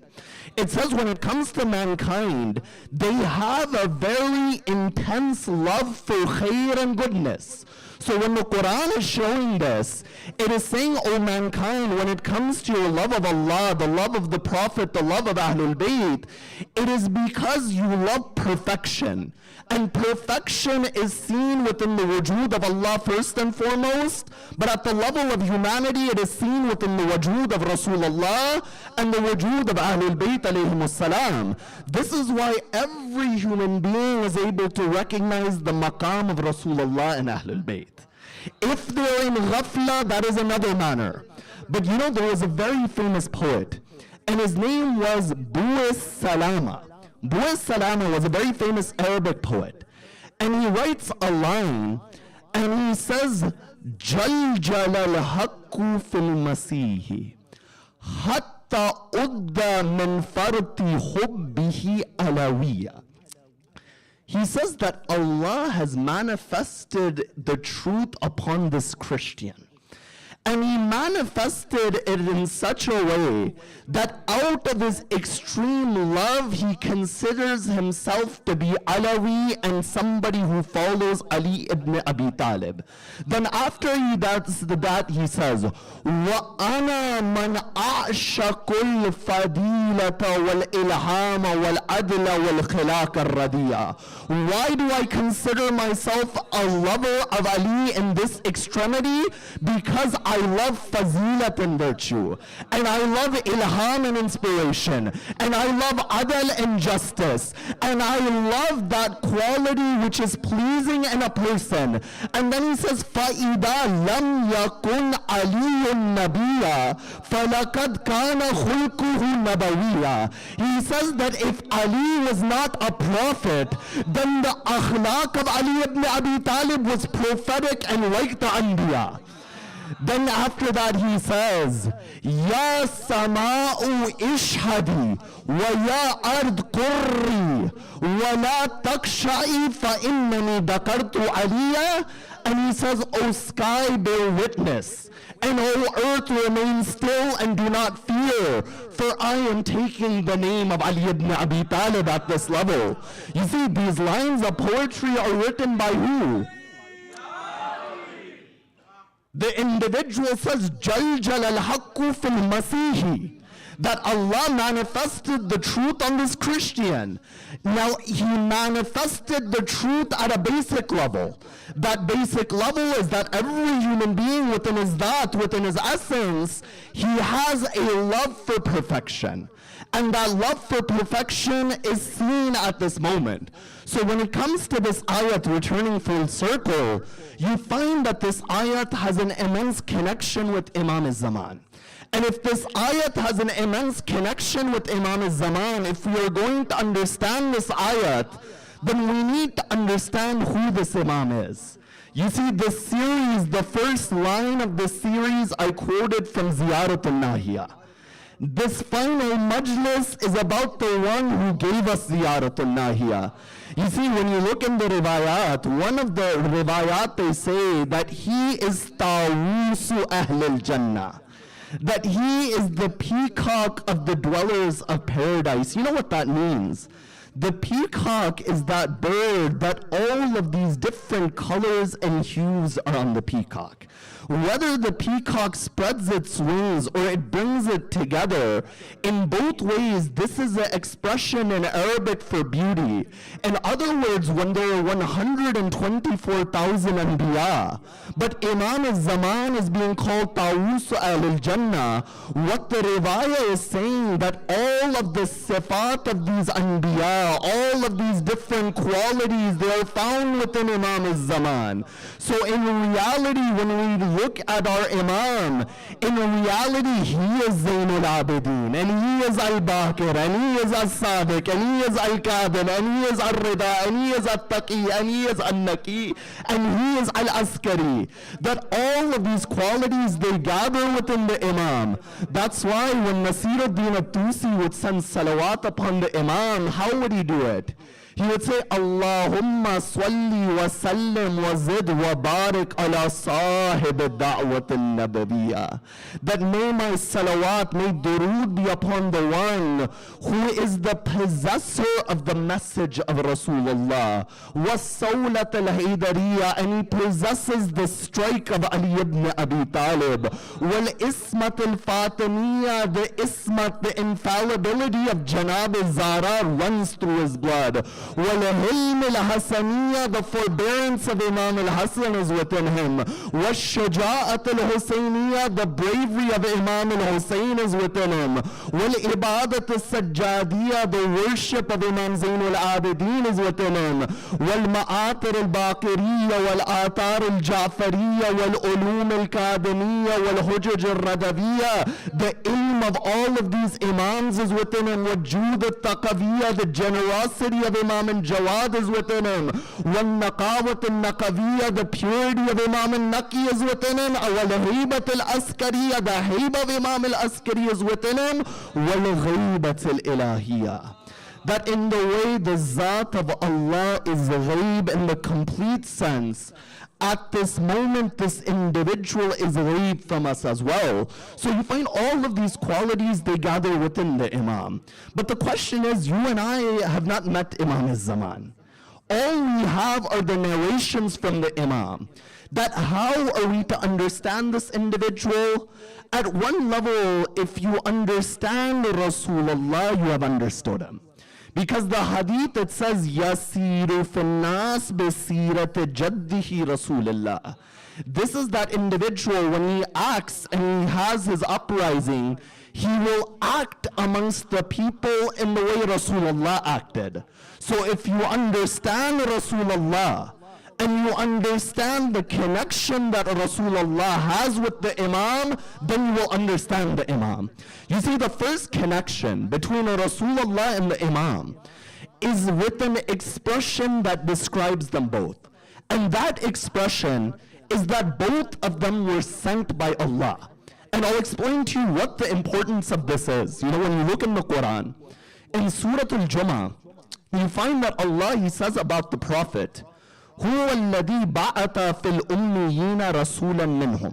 It says when it comes to mankind, they have a very intense love for khair and goodness. So when the Quran is showing this, it is saying, O mankind, when it comes to your love of Allah, the love of the Prophet, the love of Ahlul Bayt, it is because you love perfection. And perfection is seen within the wujud of Allah first and foremost, but at the level of humanity, it is seen within the wujud of Rasulullah and the wujud of Ahlul Bayt alayhimus salam. This is why every human being is able to recognize the maqam of Rasulullah and Ahlul Bayt. If they're in ghafla, that is another matter. But you know, there was a very famous poet, and his name was Bu'is Salama. Bu'is Salama was a very famous Arabic poet. And he writes a line, and he says, جَلْجَلَ الْحَقُّ فِي الْمَسِيحِ حَتَّى أُدَّ مِنْ فَرْطِ حُبِّهِ أَلَوِيًّا. He says that Allah has manifested the truth upon this Christian. And he manifested it in such a way that out of his extreme love, he considers himself to be Alawi and somebody who follows Ali ibn Abi Talib. Then after he does that, he says, وَأَنَا مَنْ أَعْشَقُ الْفَضِيلَةَ وَالْإِلْهَامَ وَالْعَدْلَ وَالْخِلَاقَ الرَّدِيَّةَ. Why do I consider myself a lover of Ali in this extremity? Because I love fazilat and virtue, and I love ilham and inspiration, and I love adl and justice, and I love that quality which is pleasing in a person. And then he says, فَإِذَا لَمْ يَكُنْ عَلِيٌّ نَبِيًّا فَلَقَدْ كَانَ خُلْقُهُ نَبَوِيًّا. He says that if Ali was not a prophet, then the akhlaq of Ali ibn Abi Talib was prophetic and like the Anbiya. Then after that he says, Ya sama'u ishhadi wa ya ard qurri wa la taksha'i fa innani dakartu aliyah. And he says, O sky, bear witness, and O earth, remain still and do not fear, for I am taking the name of Ali ibn Abi Talib at this level. You see, these lines of poetry are written by who? The individual says, Jal al-haqqu fil masihi, that Allah manifested the truth on this Christian. Now, he manifested the truth at a basic level. That basic level is that every human being within his dhat, within his essence, he has a love for perfection. And that love for perfection is seen at this moment. So when it comes to this ayat returning full circle, you find that this ayat has an immense connection with Imam al-Zaman. And if this ayat has an immense connection with Imam al-Zaman, if we are going to understand this ayat, then we need to understand who this Imam is. You see, this series, the first line of this series, I quoted from Ziyaratul Nahiya. This final majlis is about the one who gave us Ziyaratul Nahiya. You see, when you look in the riwayat, one of the riwayat, they say that he is Tawusu Ahlul Jannah, that he is the peacock of the dwellers of paradise. You know what that means? The peacock is that bird that all of these different colors and hues are on the peacock. Whether the peacock spreads its wings or it brings it together, in both ways, this is an expression in Arabic for beauty. In other words, when there are 124,000 Anbiya, but Imam al-Zaman is being called Ta'us al-Jannah, what the Riwayah is saying that all of the sifat of these Anbiya, all of these different qualities, they are found within Imam al-Zaman. So in reality, when we look at our Imam, in reality, he is Zainul Abidin, and he is Al-Baqir, and he is Al-Sadiq, and he is Al-Qadim, and he is Al-Rida, and he is Al-Taqi, and he is Al-Naqi, and he is Al-Askari. That all of these qualities, they gather within the Imam. That's why when Nasiruddin al-Tusi would send salawat upon the Imam, how would he do it? He would say, Allahumma salli wa sallim wa zid wa barik ala sahib da'wat al-nabawiyya. That may my salawat, may durood be upon the one who is the possessor of the message of Rasulullah. Wa sawlat al-Haydariyya, and he possesses the strike of Ali ibn Abi Talib. Wal ismat al-Fatimiyya, the ismat, the infallibility of Janab al-Zara runs through his blood. وَالْهِلْمِ الْحَسَنِيَّةِ, the forbearance of Imam al-Hasan is within him. وَالشَّجَاءَةِ الْحُسَيْنِيَّةِ, the bravery of Imam al-Hussain is within him. وَالْإِبَادَةِ السَّجَّادِيَّةِ, the worship of Imam Zainul Abidin is within him. وَالْمَآتِرِ الْبَاقِرِيَّةِ وَالْآثَارِ الْجَعْفَرِيَّةِ وَالْعُلُومِ الْكَاذِمِيَّةِ وَالْحُجَجِ الرَّدَوِيَّةِ, the ilm of all of these Imams is within him. وَالْجُودِ التَّقَوِيَّةِ, the generosity of Imam al-Jawad is within him. وَالنَّقَاوَةِ النَّقَوِيَّةِ, the purity of Imam al-Naqi is within him. وَالْهَيْبَةِ الْأَسْكَرِيَّةِ, the hayba of Imam al-Askari is within him. وَالْغَيْبَةِ الْإِلَهِيَّةِ, that in the way the Zat of Allah is ghaib in the complete sense, at this moment, this individual is ghaib from us as well. So you find all of these qualities, they gather within the Imam. But the question is, you and I have not met Imam al-Zaman. All we have are the narrations from the Imam. That how are we to understand this individual? At one level, if you understand Rasulullah, you have understood him. Because the hadith, it says, Yasiru finnas besirat jaddihi Rasulullah. This is that individual, when he acts and he has his uprising, he will act amongst the people in the way Rasulullah acted. So if you understand Rasulullah, and you understand the connection that Rasulullah has with the Imam, then you will understand the Imam. You see, the first connection between Rasulullah and the Imam is with an expression that describes them both. And that expression is that both of them were sent by Allah. And I'll explain to you what the importance of this is. You know, when you look in the Quran, in Surah Al-Jumu'ah, you find that Allah, He says about the Prophet, هو الذي بعث في الأميين رسولا منهم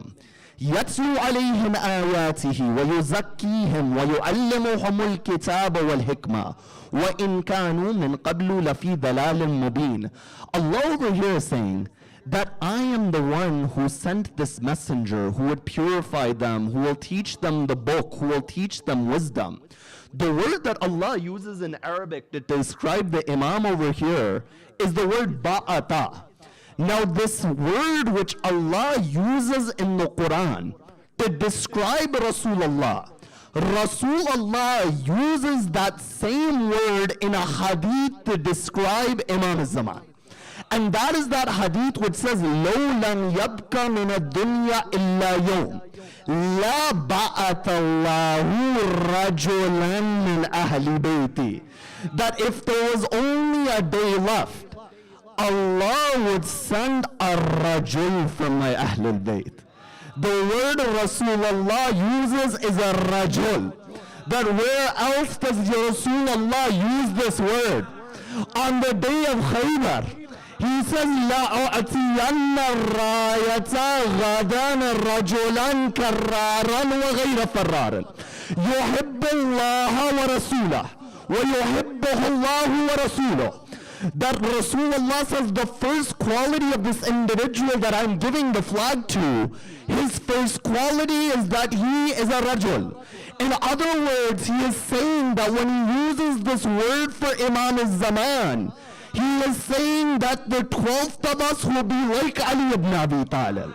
يتلو عليهم آياته ويزكيهم ويعلمهم الكتاب والحكمة وإن كانوا من قبل لفي ضلال مبين. Allah over here is saying that I am the one who sent this messenger who would purify them, who will teach them the book, who will teach them wisdom. The word that Allah uses in Arabic to describe the Imam over here is the word ba'ata. Now this word which Allah uses in the Quran to describe Rasulullah, Rasulullah uses that same word in a hadith to describe Imam al-Zaman. And that is that hadith which says, لَوْ لَمْ يَبْكَ مِنَ الدُّنْيَا إِلَّا يَوْمٍ لَا بَعَثَ اللَّهُ رَجُلًا مِنْ أَهْلِ بَيْتِي. That if there was only a day left, Allah would send a rajul from my Ahlul Bayt. The word Rasulullah uses is a rajul. That where else does Rasulullah use this word? On the day of Khaybar, he says, لَأُعْتِيَنَّ الرَّايَةَ غَدًا رَجُلًا كَرَّارًا وَغَيْرَ فَرَّارٍ يُحِبُّ اللَّهَ وَرَسُولَهُ وَيُحِبُّهُ اللَّهُ وَرَسُولُهُ. That Rasulullah says the first quality of this individual that I'm giving the flag to, his first quality is that he is a rajul. In other words, he is saying that when he uses this word for Imam al-Zaman, he is saying that the 12th of us will be like Ali ibn Abi Talib.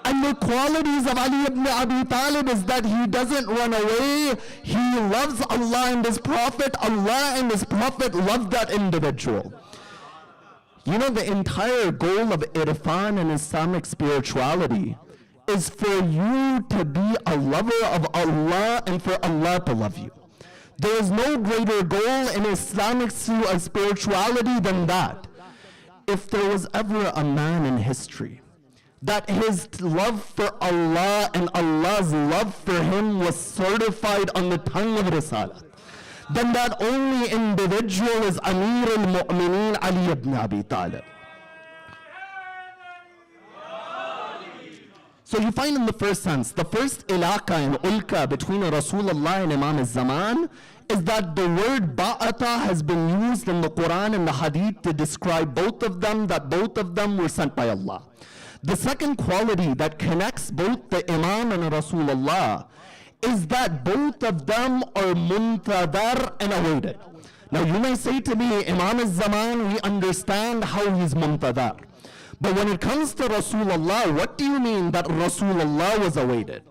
And the qualities of Ali ibn Abi Talib is that he doesn't run away. He loves Allah and His Prophet. Allah and His Prophet love that individual. You know, the entire goal of Irfan and Islamic spirituality is for you to be a lover of Allah and for Allah to love you. There is no greater goal in Islamic spirituality than that. If there was ever a man in history that his love for Allah and Allah's love for him was certified on the tongue of Risalah, then that only individual is Amir al-Mu'mineen Ali ibn Abi Talib. So you find in the first sense, the first ilaka and ulka between Rasulullah and Imam al-Zaman is that the word ba'ata has been used in the Quran and the Hadith to describe both of them, that both of them were sent by Allah. The second quality that connects both the Imam and Rasulullah is that both of them are muntadar and awaited. Now you may say to me, Imam al-Zaman, we understand how he's muntadar. But when it comes to Rasulullah, what do you mean that Rasulullah was awaited?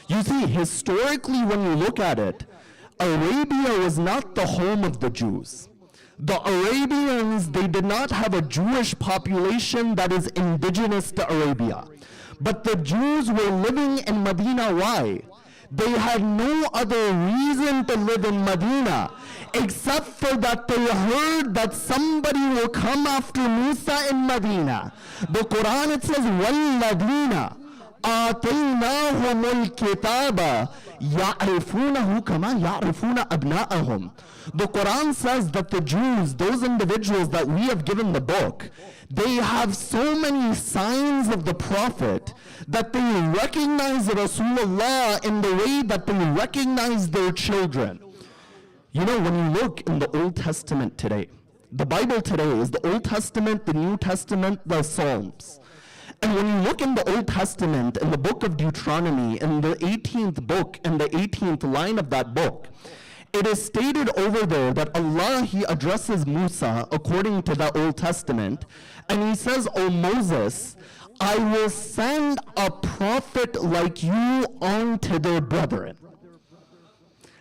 You see, historically when you look at it, Arabia was not the home of the Jews. The Arabians, they did not have a Jewish population that is indigenous to Arabia. But the Jews were living in Medina. Why? They had no other reason to live in Medina except for that they heard that somebody will come after Musa in Medina. The Quran, it says, وَالَّذِينَ آتَيْنَاهُمُ الْكِتَابَ يَعْرِفُونَهُ كَمَا يَعْرِفُونَ أَبْنَاءَهُم. The Quran says that the Jews, those individuals that we have given the book, they have so many signs of the Prophet that they recognize Rasulullah in the way that they recognize their children. You know, when you look in the Old Testament today, the Bible today is the Old Testament, the New Testament, the Psalms. And when you look in the Old Testament, in the book of Deuteronomy, in the 18th book, in the 18th line of that book, it is stated over there that Allah, He addresses Musa according to the Old Testament, and He says, O Moses, I will send a prophet like you unto their brethren.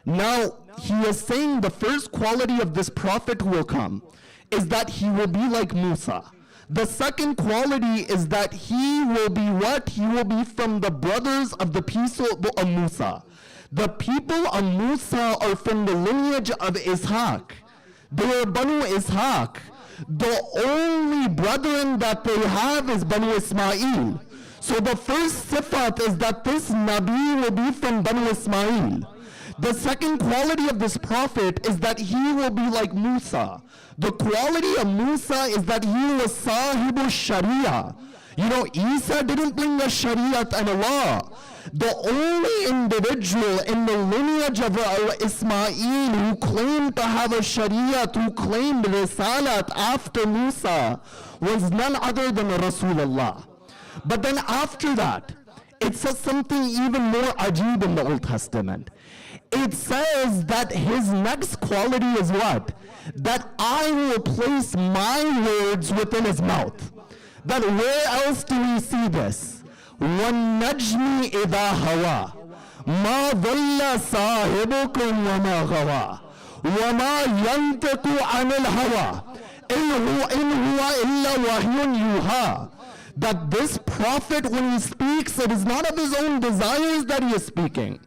Now, He is saying the first quality of this prophet who will come is that he will be like Musa. The second quality is that he will be what? He will be from the brothers of the people of Musa. The people of Musa are from the lineage of Ishaq. They are Banu Ishaq. The only brethren that they have is Banu Ismail. So the first sifat is that this Nabi will be from Banu Ismail. The second quality of this prophet is that he will be like Musa. The quality of Musa is that he was Sahibu Sharia. You know, Isa didn't bring a Shariat and a law. The only individual in the lineage of Ismail who claimed to have a Shariat, who claimed Risalat after Musa, was none other than Rasulullah. But then after that, it says something even more ajib in the Old Testament. It says that his next quality is what? That I will place my words within his mouth. That where else do we see this? وَالنَّجْمِ إِذَا هَوَى مَا ضَلَّ صَاحِبُكُمْ وَمَا غَوَى وَمَا يَنْطِقُ عَنِ الْهَوَى إِنْ هُوَ إِلَّا وَحْيٌ يُوحَى. That this prophet, when he speaks, it is not of his own desires that he is speaking.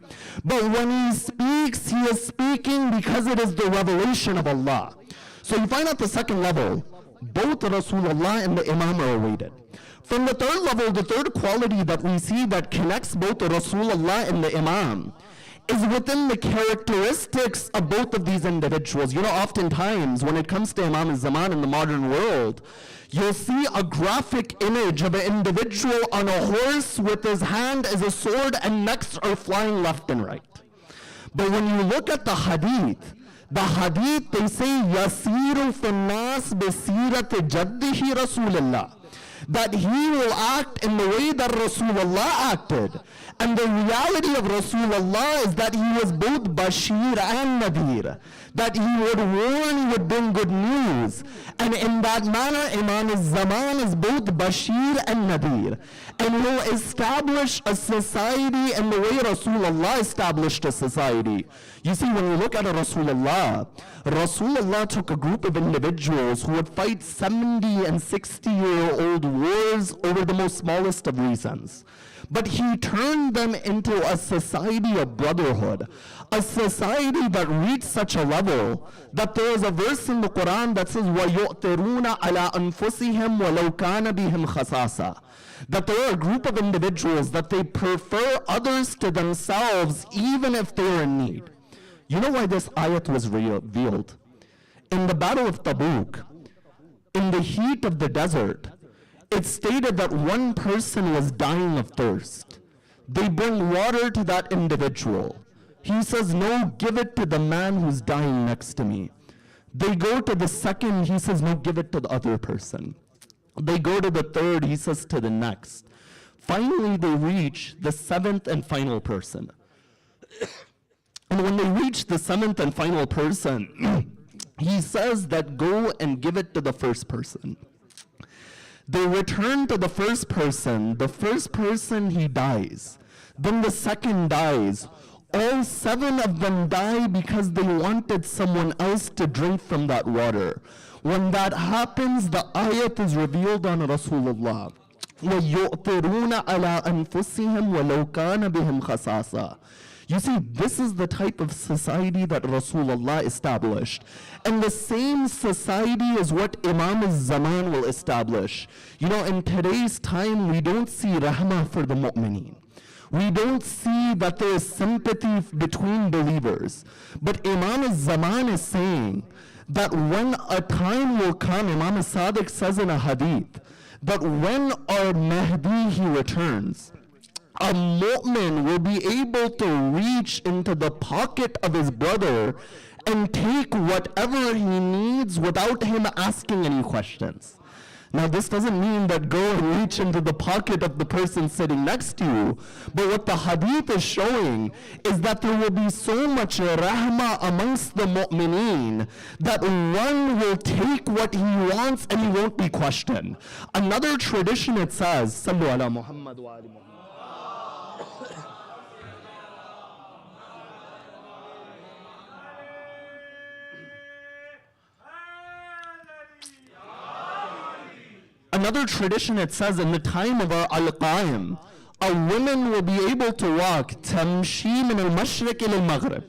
But when he speaks, he is speaking because it is the revelation of Allah. So you find at the second level, both Rasulullah and the Imam are awaited. From the third level, the third quality that we see that connects both Rasulullah and the Imam is within the characteristics of both of these individuals. You know, oftentimes when it comes to Imam al-Zaman in the modern world, you'll see a graphic image of an individual on a horse with his hand as a sword and necks are flying left and right. But when you look at the hadith, The hadith, they say, Yasiru finnas bisirat jaddihi Rasulullah. That he will act in the way that Rasulullah acted. And the reality of Rasulullah is that he was both Bashir and Nadir. That he would warn, he would bring good news. And in that manner, Imam al-Zaman is both Bashir and Nadir. And will establish a society in the way Rasulullah established a society. You see, when you look at Rasulullah, Rasulullah took a group of individuals who would fight 70 and 60-year-old wars over the most smallest of reasons. But he turned them into a society of brotherhood, a society that reached such a level that there is a verse in the Quran that says, وَيُؤْتِرُونَ عَلَىٰ أَنفُسِهِمْ وَلَوْ كَانَ بِهِمْ خَصَاصَةٌ. That there are a group of individuals that they prefer others to themselves even if they are in need. You know why this ayat was revealed? In the Battle of Tabuk, in the heat of the desert, it stated that one person was dying of thirst. They bring water to that individual. He says, no, give it to the man who's dying next to me. They go to the second, he says, no, give it to the other person. They go to the third, he says, to the next. Finally, they reach the seventh and final person. And when they reach the seventh and final person, he says that go and give it to the first person. They return to the first person, he dies. Then the second dies. All 7 of them die because they wanted someone else to drink from that water. When that happens, the ayat is revealed on Rasulullah. وَيُؤْثِرُونَ عَلَىٰ أَنفُسِهِمْ وَلَوْ كَانَ بِهِمْ خَصَاصَةٌ. You see, this is the type of society that Rasulullah established. And the same society is what Imam al-Zaman will establish. You know, in today's time, we don't see rahmah for the mu'mineen. We don't see that there is sympathy between believers. But Imam al-Zaman is saying that when a time will come, Imam al-Sadiq says in a hadith, that when our Mahdi, he returns, a mu'min will be able to reach into the pocket of his brother and take whatever he needs without him asking any questions. Now, this doesn't mean that go and reach into the pocket of the person sitting next to you, but what the hadith is showing is that there will be so much rahmah amongst the mu'mineen that one will take what he wants and he won't be questioned. Another tradition, it says, Sallu ala Muhammad wa ali Muhammad. Another tradition, it says, in the time of our al-Qaim, a woman will be able to walk tamshi min al-mashriq ila al-maghrib,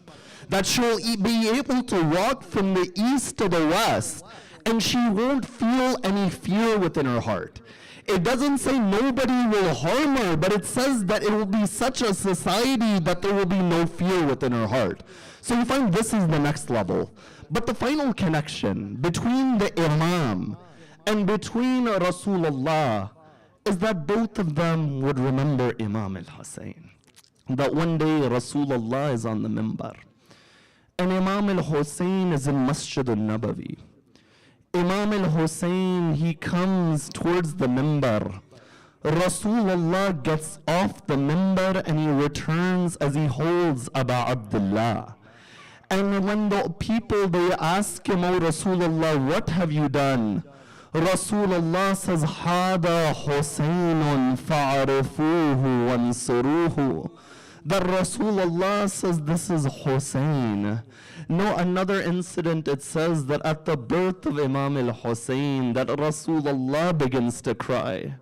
that she'll be able to walk from the east to the west, and she won't feel any fear within her heart. It doesn't say nobody will harm her, but it says that it will be such a society that there will be no fear within her heart. So you find this is the next level. But the final connection between the Imam and between Rasulullah is that both of them would remember Imam al-Hussain. That one day Rasulullah is on the minbar, and Imam al-Hussain is in Masjid al-Nabawi. Imam al-Hussain, he comes towards the minbar. Rasulullah gets off the minbar and he returns as he holds Aba Abdullah. And when the people, they ask him, "O Rasulullah, what have you done?" Rasulullah says, "Hada Husainun fa'arifuhu wansuruhu." That Rasulullah says, this is Hussain. No, another incident, it says that at the birth of Imam al-Hussain, that Rasulullah begins to cry.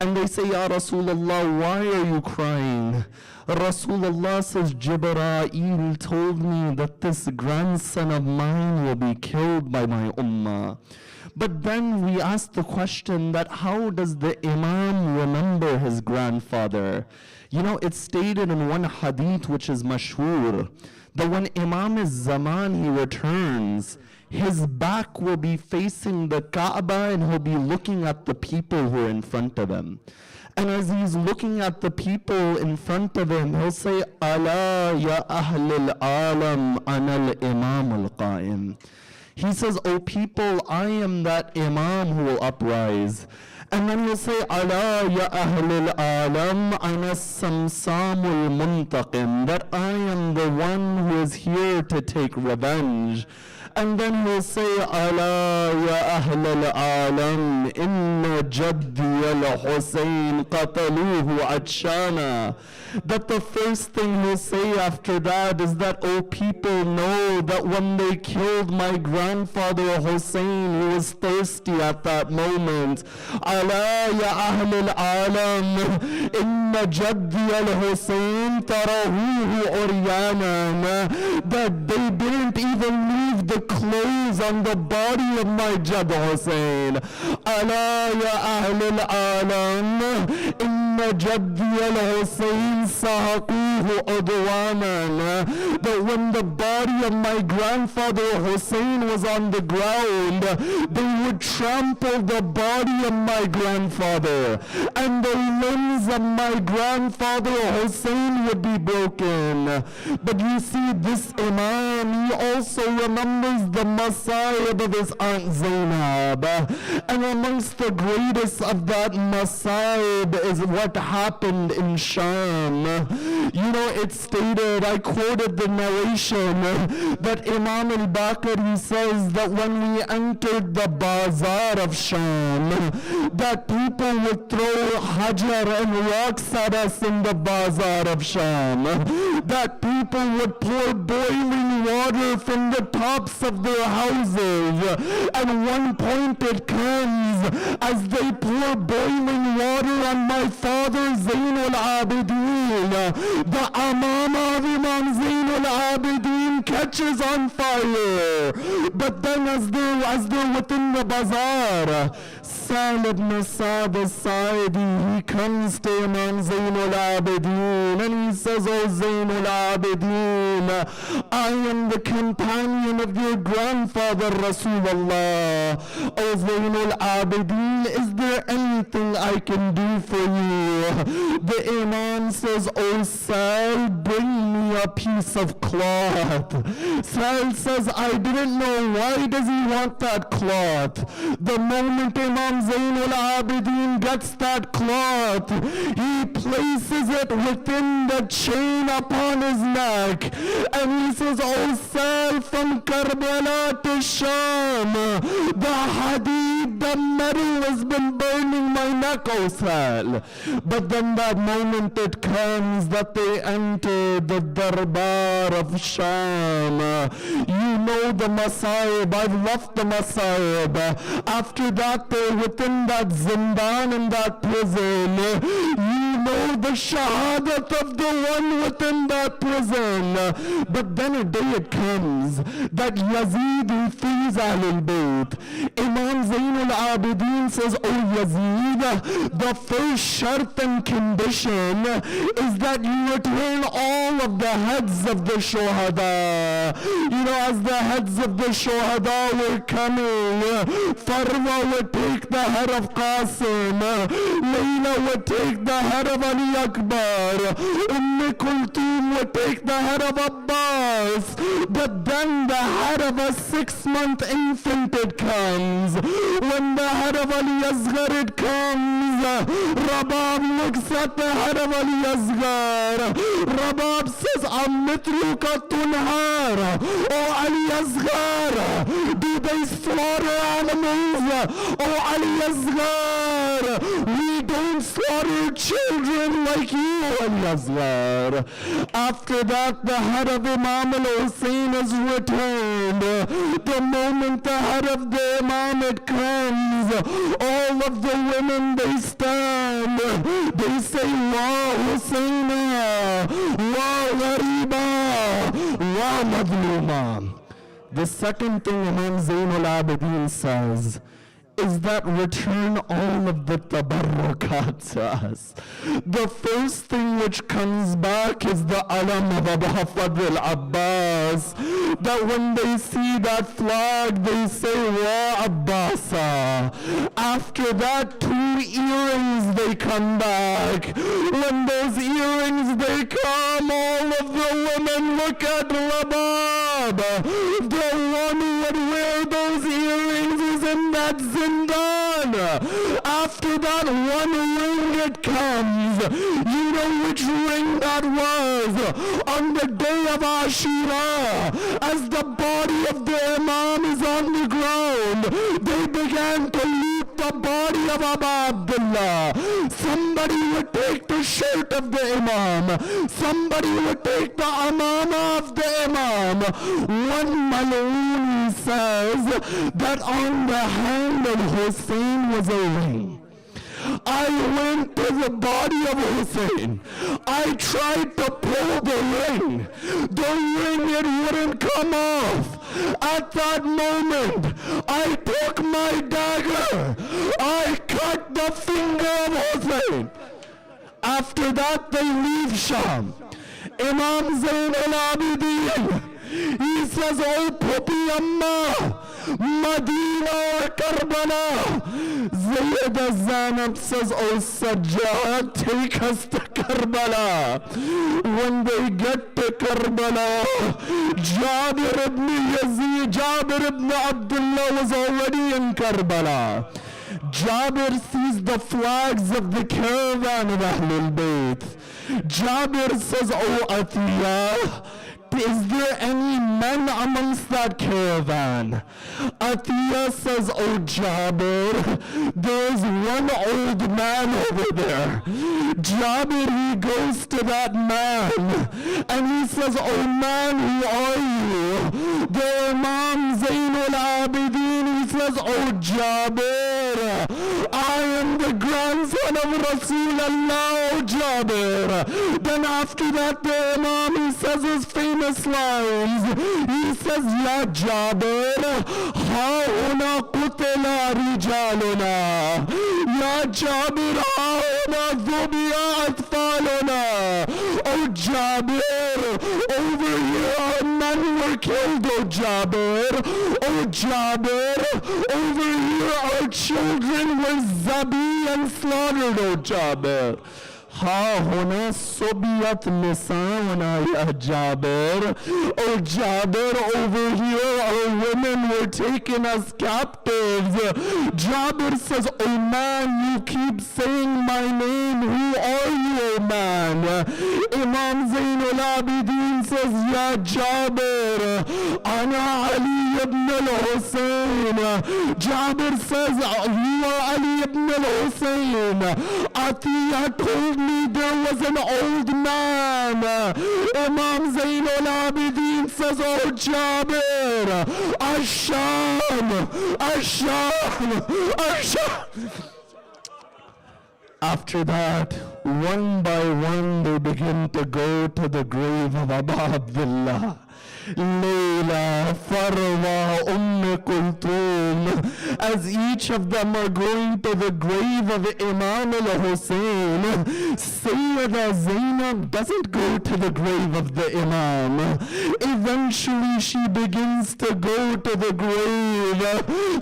And they say, "Ya Rasulullah, why are you crying?" Rasulullah says, "Jibreel told me that this grandson of mine will be killed by my ummah." But then we ask the question that how does the Imam remember his grandfather? You know, it's stated in one hadith which is mashhur, that when Imam al-Zaman, he returns, his back will be facing the Kaaba and he'll be looking at the people who are in front of him. And as he's looking at the people in front of him, he'll say, Ala ya ahl al-alam ana al-imam al-qa'im. He says, O people, I am that Imam who will uprise. And then he'll say, Ala ya ahl al-alam ana samsam al-muntaqim, that I am the one who is here to take revenge. And then he'll say, Ala ya ahl al-alam, inna jaddi al-Hussain qataluhu atshana. That the first thing he'll say after that is that, O people, know that when they killed my grandfather Hussain, he was thirsty at that moment. Ala ya ahl al-alam, inna jaddi al-Hussain tarahuhu uryanan. That they didn't even leave the clothes on the body of my Jad Hussain. Ala ya ahl al-alam, inna jaddi al-Hussain sahaquhu udwanan. That when the body of my grandfather Hussain was on the ground, they would trample the body of my grandfather, and the limbs of my grandfather Hussain would be broken. But you see, this Imam, he also remembers the masayib of his Aunt Zainab. And amongst the greatest of that masayib is what happened in Sham. You know, it's stated, I quoted the narration, that Imam al-Baqir, he says that when we entered the bazaar of Sham, that people would throw hajar and rocks at us in the bazaar of Sham. That people would pour boiling water from the tops of their houses. And one point it comes, as they pour boiling water on my father Zainul Abidin, the Amama of Imam Zainul Abidin catches on fire. But then as they're within the bazaar, Sa'd ibn Sa'd al-Sa'idi, he comes to Imam Zainul Abidin and he says, O Zainul Abidin, I am the companion of your grandfather Rasulullah. O Zainul Abidin, is there anything I can do for you? The Imam says, O Sa'd, bring me a piece of cloth. Sa'd says, I didn't know, why does he want that cloth? The moment Imam Zainul Abidin gets that cloth, he places it within the chain upon his neck, and he says, O Sa'd, from Karbala to Sham, the hadid, the metal has been burning my neck, O Sa'd. But then that moment it comes that they enter the Darbar of Sham. You know the Masayib, I've left the Masayib. After that they're within that Zindan, in that prison. You know the Shahadat of the one within that prison. But then a day it comes that Yazid, he frees Ahlul Bayt. Imam Zainul Abidin says, O Yazid, the first shart and condition is that you return all of the heads of the Shohada. You know, as the heads of the Shohada were coming, Farwa would take the head of Qasim, Layla would take the head of Ali Akbar, Kulthum would take the head of Abbas, but then the head of a 6-month infant it comes. When the head of Ali Asghar it comes, Rabab looks at the head of Ali Asghar. Rabab says, Amitruka Tunhar, O Ali Asghar, do they slaughter animals? O Ali Asghar, we don't slaughter children like you, Ali Asghar. After that, the head of Imam al-Hussain is returned. The moment the head of the Imam it comes, all of the women, they stand. They say, Wa Hussaina, Wa Ghariba, Wa Madluma. The second thing Imam Zainul Abidin says is that return all of the tabarrukat to us. The first thing which comes back is the alam of Abu Fadl al-Abbas, that when they see that flag, they say, Wa Abbasa. After that, 2 earrings, they come back. When those earrings, they come, all of the women look at Labab. The one who would wear those earrings is in that zindan. After that, 1 ring it comes. You know which ring that was? On the day of Ashura, as the body of the Imam is on the ground, they began to loot the body of Abu Abdullah. Somebody would take the shirt of the Imam. Somebody would take the amama of the Imam. One Maloon says that on the hand of Hussain was a ring. I went to the body of Hussain. I tried to pull the ring. The ring, it wouldn't come off. At that moment, I took my dagger. I cut the finger of Hussain. After that, they leave Sham. Imam Zain al-Abidin, he says, oh, Pupi Amma, Medina or Karbala. Zayd Zanab says, oh, Sajjad, take us to Karbala. When they get to Karbala, Jabir ibn Yazid, Jabir ibn Abdullah was already in Karbala. Jabir sees the flags of the caravan of Ahlul Bayt. Jabir says, oh, Atiyah, is there any men amongst that caravan? Atiyah says, oh Jabir, there's one old man over there. Jabir, he goes to that man and he says, oh man, who are you? The Imam Zainul Abidin, he says, oh Jabir, I am the grandson of Rasulullah, oh Jabir. Then after that, the Imam, he says his famous lines. He says, Ya Jabir, hauna qutla rijaluna. Ya Jabir, hauna dhubiya atfaluna. Oh Jabir, over here men were killed, oh Jabir. Oh Jabir, over here our children were zabi and slaughtered, oh Jabir. Ha huna subiyat nisauna ya Jabir. Oh Jabir, over here our women were taken as captives. Jabir says, oh man, you keep saying my name. Who are you, oh man? Imam Zainul Abidin says, Ya Jabir, Ana Ali ibn al-Hussain. Jabir says, you are Ali ibn al-Hussain. Atiyah told me there was an old man. Imam Zainul Abidin says, oh Jabir, Asham, Asham, Asham. After that, one by one, they begin to go to the grave of Abu Abdullah. Layla, Farwa, Kulthum, as each of them are going to the grave of Imam al-Hussain, Sayyida Zainab doesn't go to the grave of the Imam. Eventually she begins to go to the grave.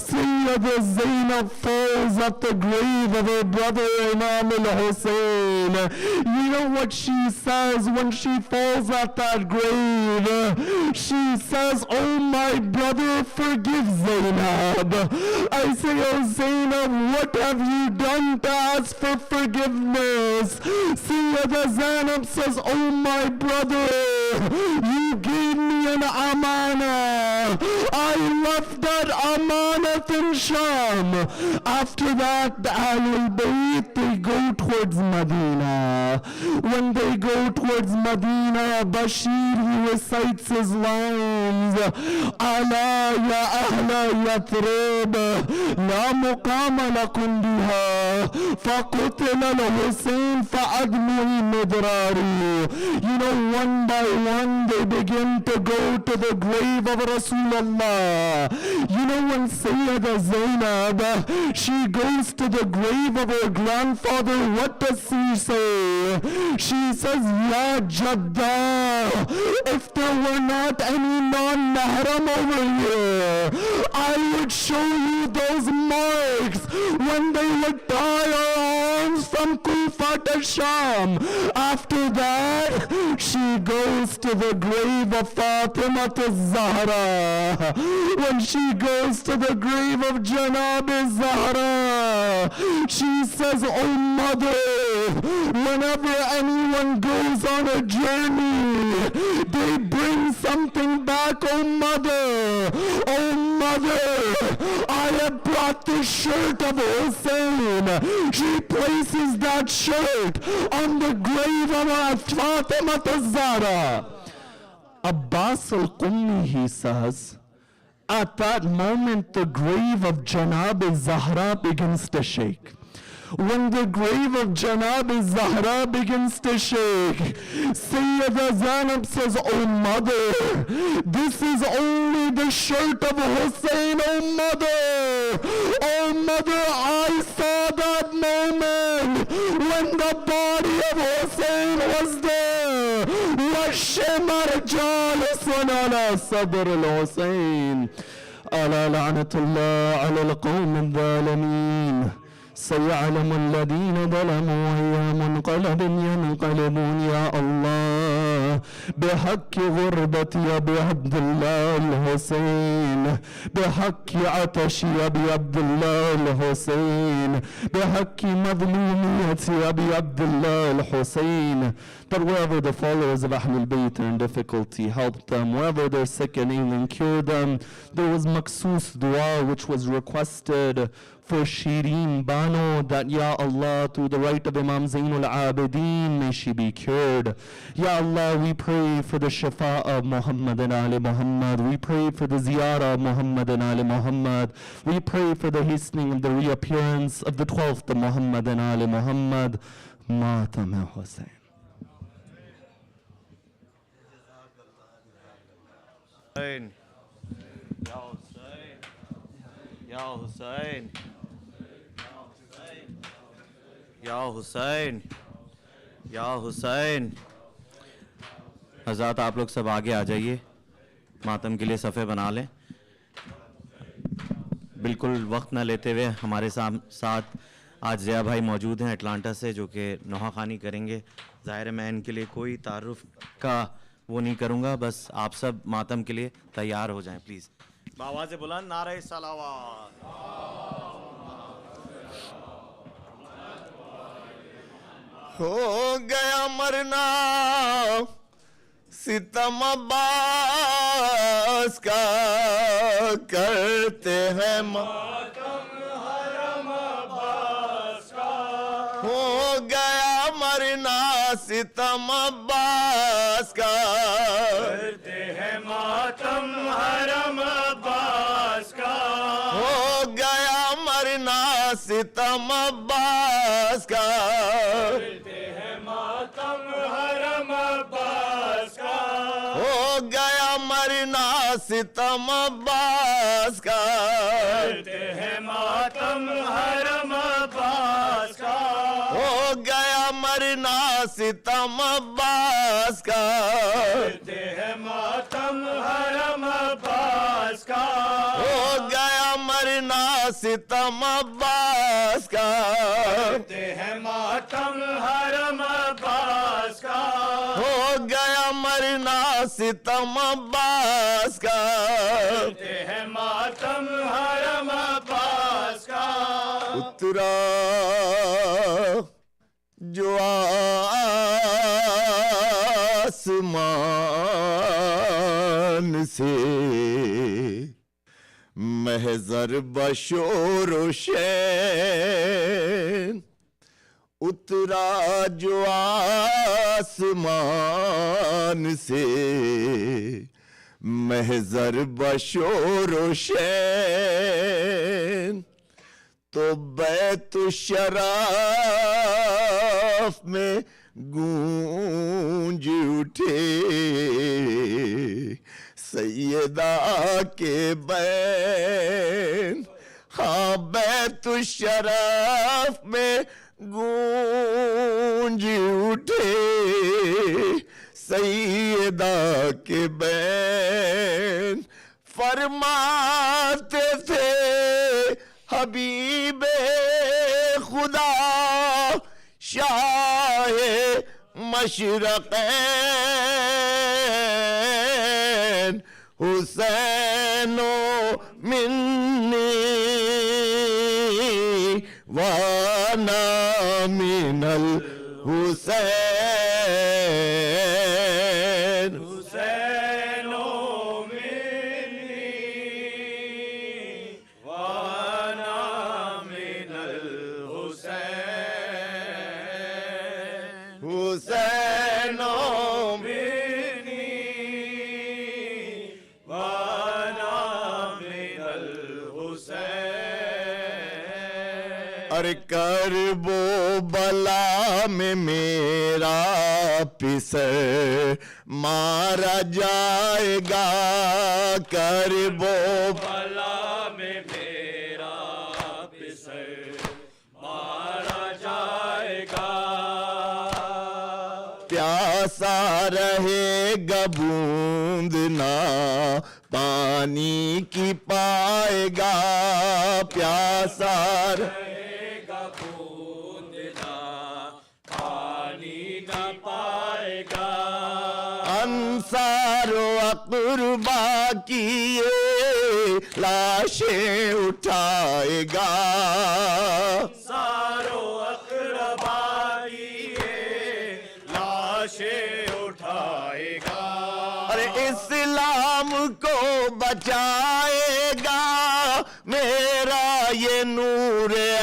Sayyida Zainab falls at the grave of her brother Imam al-Hussain. You know what she says when she falls at that grave? She says, oh my brother, forgive Zainab. I say, oh Zainab, what have you done to ask for forgiveness? Sayyida Zainab says, oh my brother, you gave me an amana. I left that amanat in Sham. After that, the Ahlul Bayt, they go towards Medina. When they go towards Medina, Bashir, he recites his lines. Ala ya ahla Yathrib, la muqama lakum biha, faqutila al-Hussain fa'admuhi midrari. You know, one by one, they begin to go to the grave of Rasul Rasulullah. You know when Sayyida Zainab, she goes to the grave of her grandfather, what does she say? She says, Ya Jadda, if there were not any non-mahram over here, I would show you those marks when they would tie our arms from Kufa to Sham. After that, she goes to the grave of Fatima al-Zahra. When she goes to the grave of Janab al-Zahra, she says, oh mother, whenever anyone goes on a journey, they bring something back, oh mother. Oh mother, I have brought the shirt of Hussain. She places that shirt on the grave of Fatima al-Zahra. Abbas al-Qummi, he says, at that moment the grave of Janab al-Zahra begins to shake. When the grave of Janab al-Zahra begins to shake, Sayyida Janab says, oh mother, this is only the shirt of Hussain, oh mother. Oh mother, I saw that moment when the body of Hussain was there. وَالشِّمَرْ جَالِسٌ عَلَى صَدْرِ الْحُسَيْنِ أَلَا لَعْنَةُ اللَّهِ عَلَى الْقَوْمِ الظَّالِمِينَ سيعلم الذين ظلموا أي منقلب ينقلبون يا الله بحق غربتي يا أبي عبد الله الحسين بحق عطشي يا أبي عبد الله الحسين بحق مظلوميتي يا أبي عبد الله الحسين. That wherever the followers of Ahlul Bayt are in difficulty, help them. Wherever they're sick and ailing, cure them. There was Maksus dua which was requested for Shireen Bano, that Ya Allah, through the right of Imam Zainul Abidin, may she be cured. Ya Allah, we pray for the Shafa of Muhammad and Ali Muhammad. We pray for the Ziyarah of Muhammad and Ali Muhammad. We pray for the hastening of the reappearance of the 12th of Muhammad and Ali Muhammad. Matam Hussain. Ya Hussain, Ya Hussain, Ya Hussain. हज़रात आप लोग सब आगे आ जाइए, मातम के लिए सफ़े बना लें. बिल्कुल वक्त ना लेते हुए हमारे साथ आज ज़िया भाई मौजूद हैं अटलांटा से, जो कि नौहाखानी करेंगे. ज़ाहिर है मैं इनके लिए कोई तारुफ का वो नहीं करूँगा, बस आप सब मातम के लिए तैयार हो जाएं प्लीज़. आवाज़ बुलंद नारे सलावत. हो गया मरना सितम अब्बास का, करते हैं मातम हरम अब्बास का. हो गया मरना सितम अब्बास का, करते हैं मातम हरम अब्बास का. हो गया मरना सितम अब्बास का, करते हैं मातम हरम अब्बास का. हो गया मरना सितम अब्बास का, करते हैं मातम हरम अब्बास का. हो गया मरना सितम अब्बास का, करते हैं मातम हरम अब्बास का. हो गया मरना सितम अब्बास का, करते हैं मातम हरम अब्बास का. हो गया मरना सितम अब्बास का, करते हैं मातम हरम अब्बास का. उतरा जो आसमान से महजर बशोर शैन, उतरा जो आसमान से महजर बशोर शैन, तो बैत शराफ में गूंज उठे سیدہ کے بین ہاں بیت الشرف میں گونج اٹھے سیدہ کے بین فرماتے تھے حبیب خدا شاہ مشرقین حسین منی وانا من الحسین حسین وانا من الحسین حسین وانا من الحسین ارے کرب و بلا میں میرا پسر مارا جائے گا کرب و بلا میں میرا پسر مارا جائے گا پیاسا رہے گا بوند نہ پانی کی پائے گا پیاسا رہے گا بوند نہ پانی نہ پائے گا انصار و اقربا کی یہ لاشیں اٹھائے گا سارو اقربا یہ لاشیں اٹھائے گا ارے اسلام کو بچائے گا میرا یہ نور عین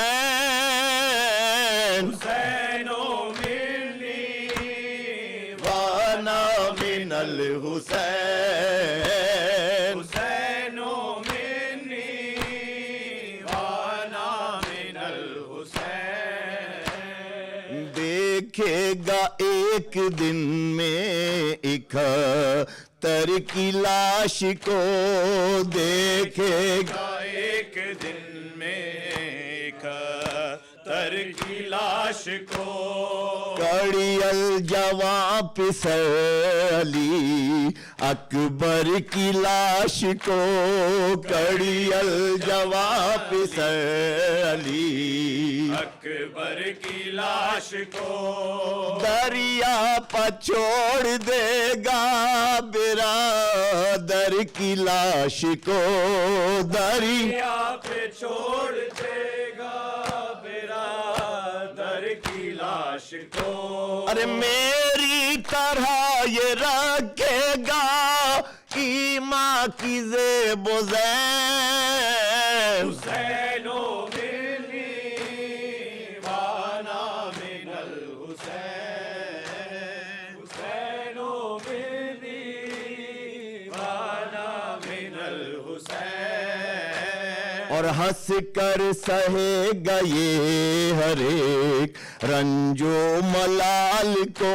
حسین منی وانا من الحسین حسین منی وانا من الحسین دیکھے گا ایک دن میں اکہتر کی لاش کو دیکھے گا ایک دن میں اکہتر کی لاش کو کڑی الجواں پسر علی اکبر کی لاش کو کڑی الجواں پسر علی اکبر کی لاش کو دریا پر چھوڑ دے گا برادر کی لاش کو دریا پہ چھوڑ دے گا برادر کی لاش کو ارے میری طرح یہ رکھے گا ایماں کی زیب و زین حسین منی وانا من الحسین حسین منی وانا من الحسین اور ہنس کر سہے گا یہ ہر ایک رنج و ملال کو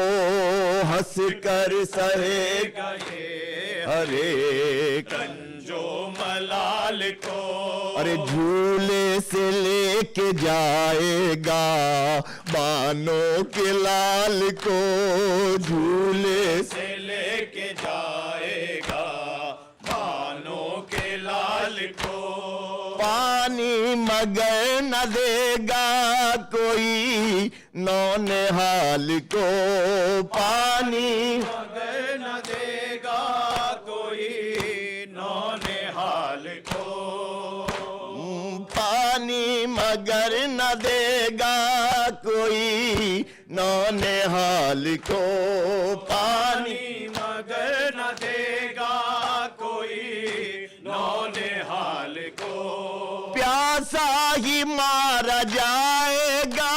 ہنس کر سہے گا ہر ایک رنجو ملال کو ارے جھولے سے لے کے جائے گا بانوں کے لال کو جھولے سے سے لے کے جائے گا بانوں کے لال کو پانی مگر نہ دے گا کوئی نونہال کو پانی مگر نہ دے گا کوئی نونہال کو پانی مگر نہ دے گا کوئی نونہال کو پانی مگر نہ دے گا کوئی نونہال کو پیاسا ہی مارا جائے گا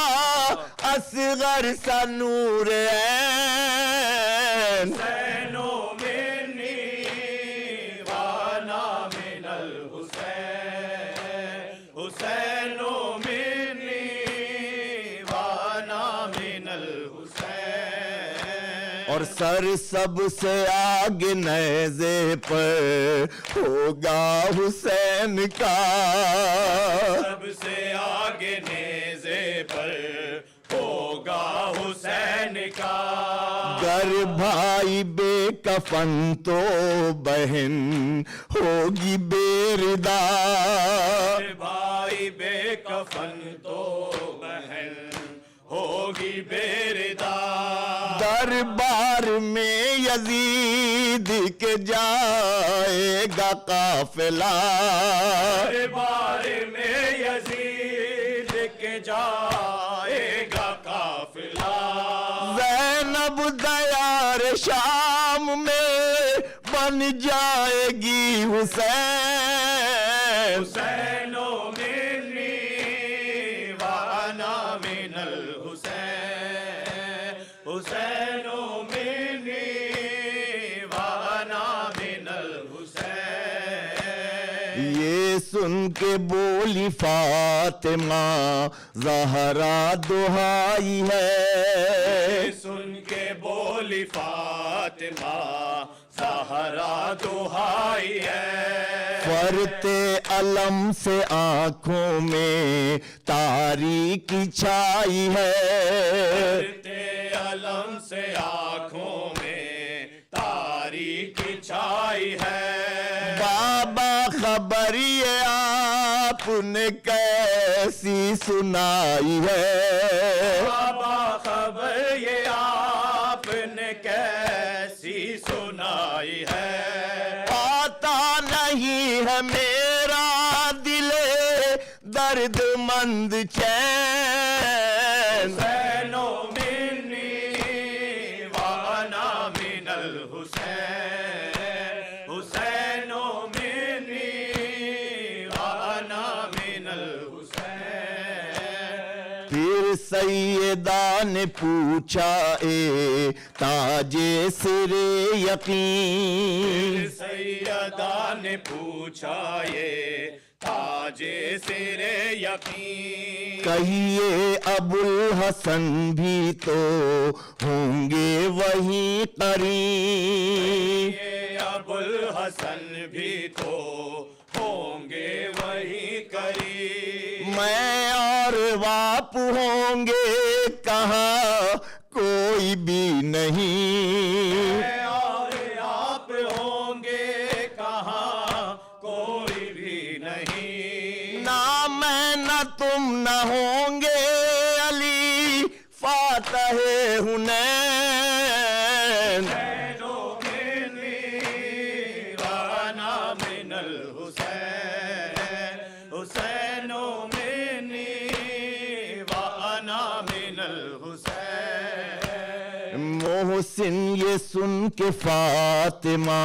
اصغر سا نور عین حسین منی وانا من الحسین حسین منی وانا من الحسین اور سر سب سے آگے نیزے پر ہوگا حسین کا سب سے آگے نیزے پر ہوگا حسین کا گر بھائی بے کفن تو بہن ہوگی بے ردا بھائی بے کفن تو بہن ہوگی بے ردا دربار میں یزید کے جائے گا قافلہ دربار میں یزید کے جائے گا قافلہ زینب دیار شام میں بن جائے گی حسین حسین منی وانا من الحسین حسین منی وانا من الحسین یہ سن کے بولی فاطمہ زہرا دہائی ہے سن کے بولی فاطمہ زہرا دہائی ہے فرتے علم سے آنکھوں میں تاریکی چھائی ہے فرتے علم سے آنکھوں میں تاریکی چھائی ہے بابا خبر یہ آپ نے کیسی سنائی ہے بابا خبر یہ آپ نے کیسی سنائی ہے آتا نہیں ہے میرا دل درد مند چین حسین منی وانا من الحسین حسین منی وانا من الحسین پھر سیدہ نے پوچھا اے تاج سر یقین سیدہ نے پوچھا یہ تاج سر یقین کہیے ابو الحسن بھی تو ہوں گے وہی قریب یہ ابو الحسن بھی تو ہوں گے وہی قریب میں اور باپ ہوں گے کہاں کوئی بھی نہیں اور آپ ہوں گے کہاں کوئی بھی نہیں نہ میں نہ تم نہ ہوں گے علی فاتح حنین حسین منی وانا من الحسین حسین منی وانا من الحسین محسن یہ سن کے فاطمہ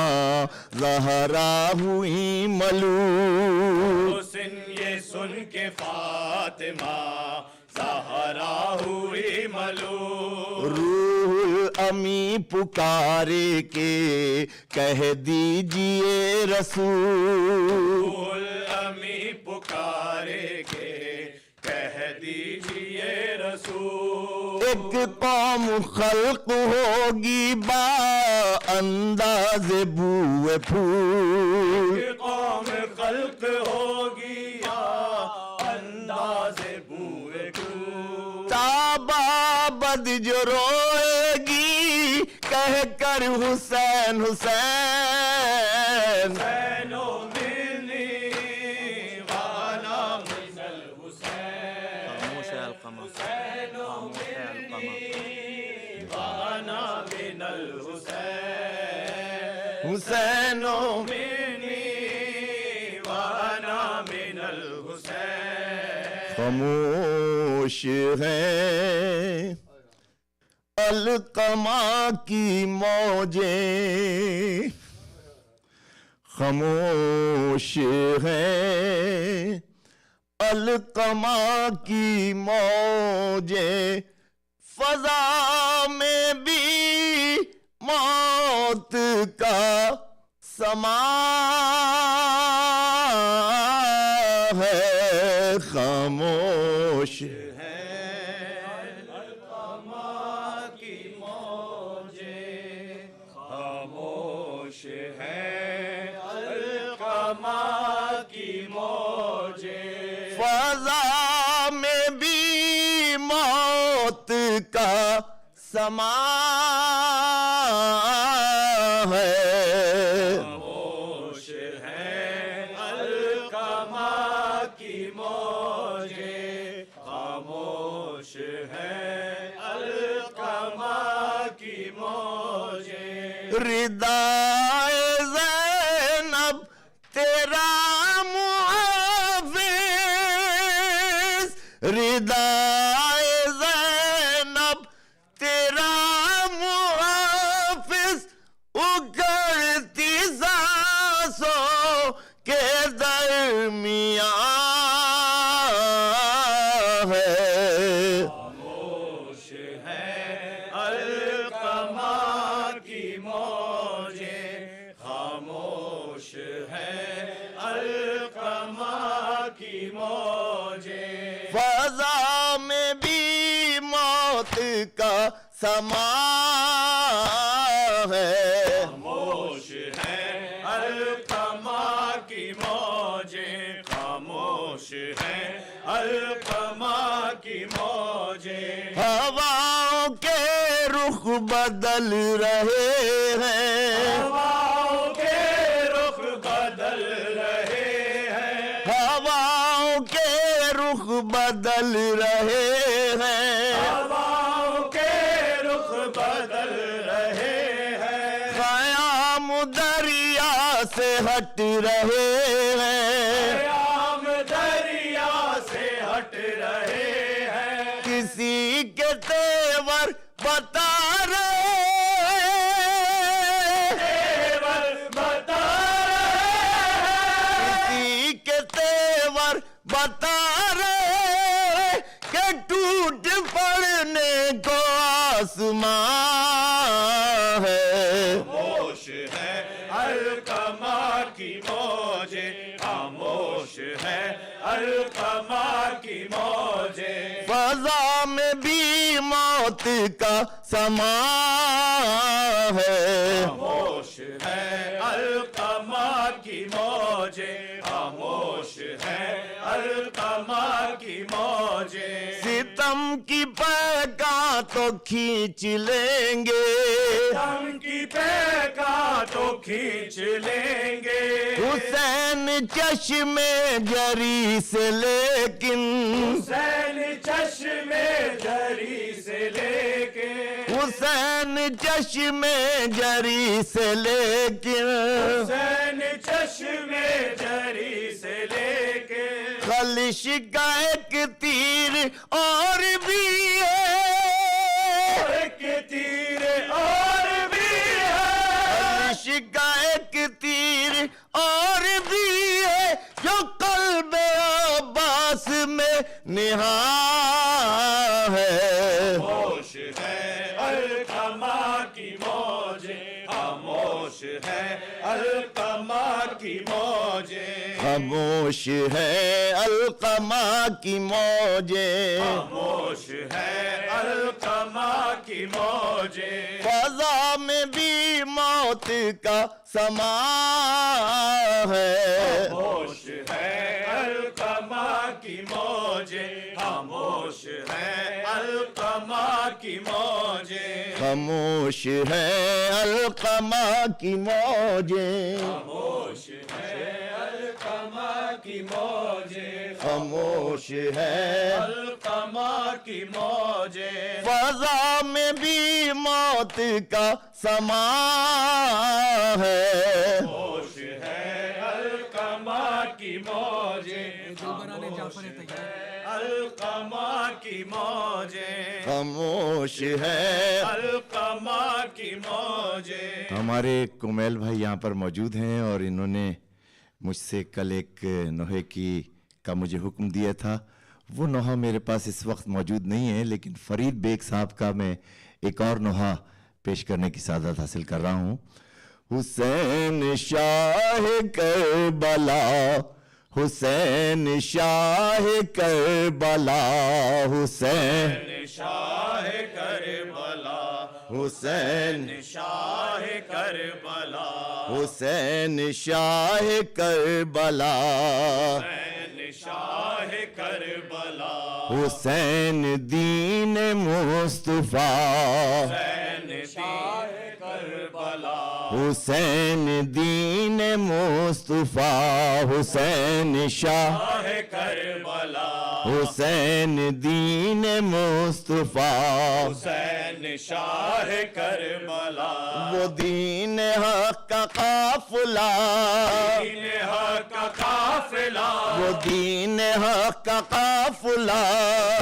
زہرا ہوئی ملول حسن یہ سن کے فاطمہ زہرا ہوئی ملول روح الامی پکارے کے کہہ دیجئے رسول امی پکارے کے کہہ دیجئے رسول ایک قوم خلق ہوگی با انداز بوئے پھول قوم خلق ہوگی یا انداز بوئے کو تابا بد جو روئے گی کہہ کر حسین حسین حسین منی وانا من الحسین خاموش ہے القمہ حسین منی وانا من الحسین حسین منی وانا من الحسین خاموش ہیں القمہ کی موجیں خاموش ہیں القمہ کی موجیں فضا میں بھی موت کا سما ہے خاموش القمہ کی موجیں سما ہے. خاموش ہے القمہ کی موجیں، خاموش ہے القمہ کی موجیں. ردائے زینب تیرا محافظ، ردائے زینب تیرا محافظ، اگڑتی سانسوں کے درمیان ہے. خاموش ہے القمہ کی موجیں، خاموش ہے القمہ کی موجیں. فضا میں بھی موت کا سما ہے. خاموش ہے القمہ کی موجیں، خاموش ہے القمہ کی موجیں. ہواؤں کے رخ بدل رہے ہیں، ہواؤں کے رخ بدل رہے ہیں، ہواؤں کے رخ بدل رہے ہیں. ہواؤں کے رخ بدل رہے ہیں. قیام دریا سے ہٹ رہے ہیں، قیام دریا سے ہٹ رہے ہیں. کسی کے تیور بتا رہے تیور بتا رہے ہیں. کسی کے تیور بتا رہے کہ ٹوٹ پڑنے کو آسمان ہے. خاموش ہے القمہ کی موجیں، خاموش ہے القمہ کی موجیں. فضا میں بھی موت کا سما ہے. خاموش ہے القمہ کی موجیں، خاموش ہے القمہ کی موجیں. ستم کی پیکاں تو کھینچ لیں گے، ستم کی پیکاں تو کھینچ لیں گے. حسین چشم جری سے لیکن، حسین چشم جری سے لے کے، حسین چشم جری سے لیکن، حسین چشم جری سے لے کے. خلش کا ایک تیر اور بھی ہے، ایک تیر اور بھی ہے. خلش کا ایک تیر اور بھی ہے جو قلب عباس میں نہاں ہے. خاموش ہے القمہ کی موجیں، خاموش ہے القمہ کی موجیں. خاموش ہے القمہ کی موجیں، خاموش ہے القمہ کی موجیں. فضا میں بھی موت کا سما ہے. خاموش ہے القمہ کی موجیں، خاموش ہے القمہ کی موجیں. خاموش ہے القمہ کی موجیں، خاموش ہے القمہ کی موجیں. خاموش ہے القمہ کی موجیں. فضا میں بھی موت کا سما ہے. خاموش ہے القمہ کی موجیں، خاموش ہے القمہ کی موجیں. خاموش ہے. القمہ کی موجیں. ہمارے کمیل بھائی یہاں پر موجود ہیں اور انہوں نے مجھ سے کل ایک نوحے کا مجھے حکم دیا تھا. وہ نوحہ میرے پاس اس وقت موجود نہیں ہے، لیکن فرید بیگ صاحب کا میں ایک اور نوحہ پیش کرنے کی سعادت حاصل کر رہا ہوں. حسین شاہ کربلا، حسین شاہ کربلا، حسین شاہ کربلا، حسین شاہ کربلا، حسین شاہ کربلا، حسین شاہ کربلا. حسین دین مصطفیٰ حسین دین مصطفیٰ حسین شاہ کربلا حسین دین مصطفیٰ حسین شاہ کربلا وہ دین حق کا قافلہ دین حق کا قافلہ وہ دین حق کا قافلہ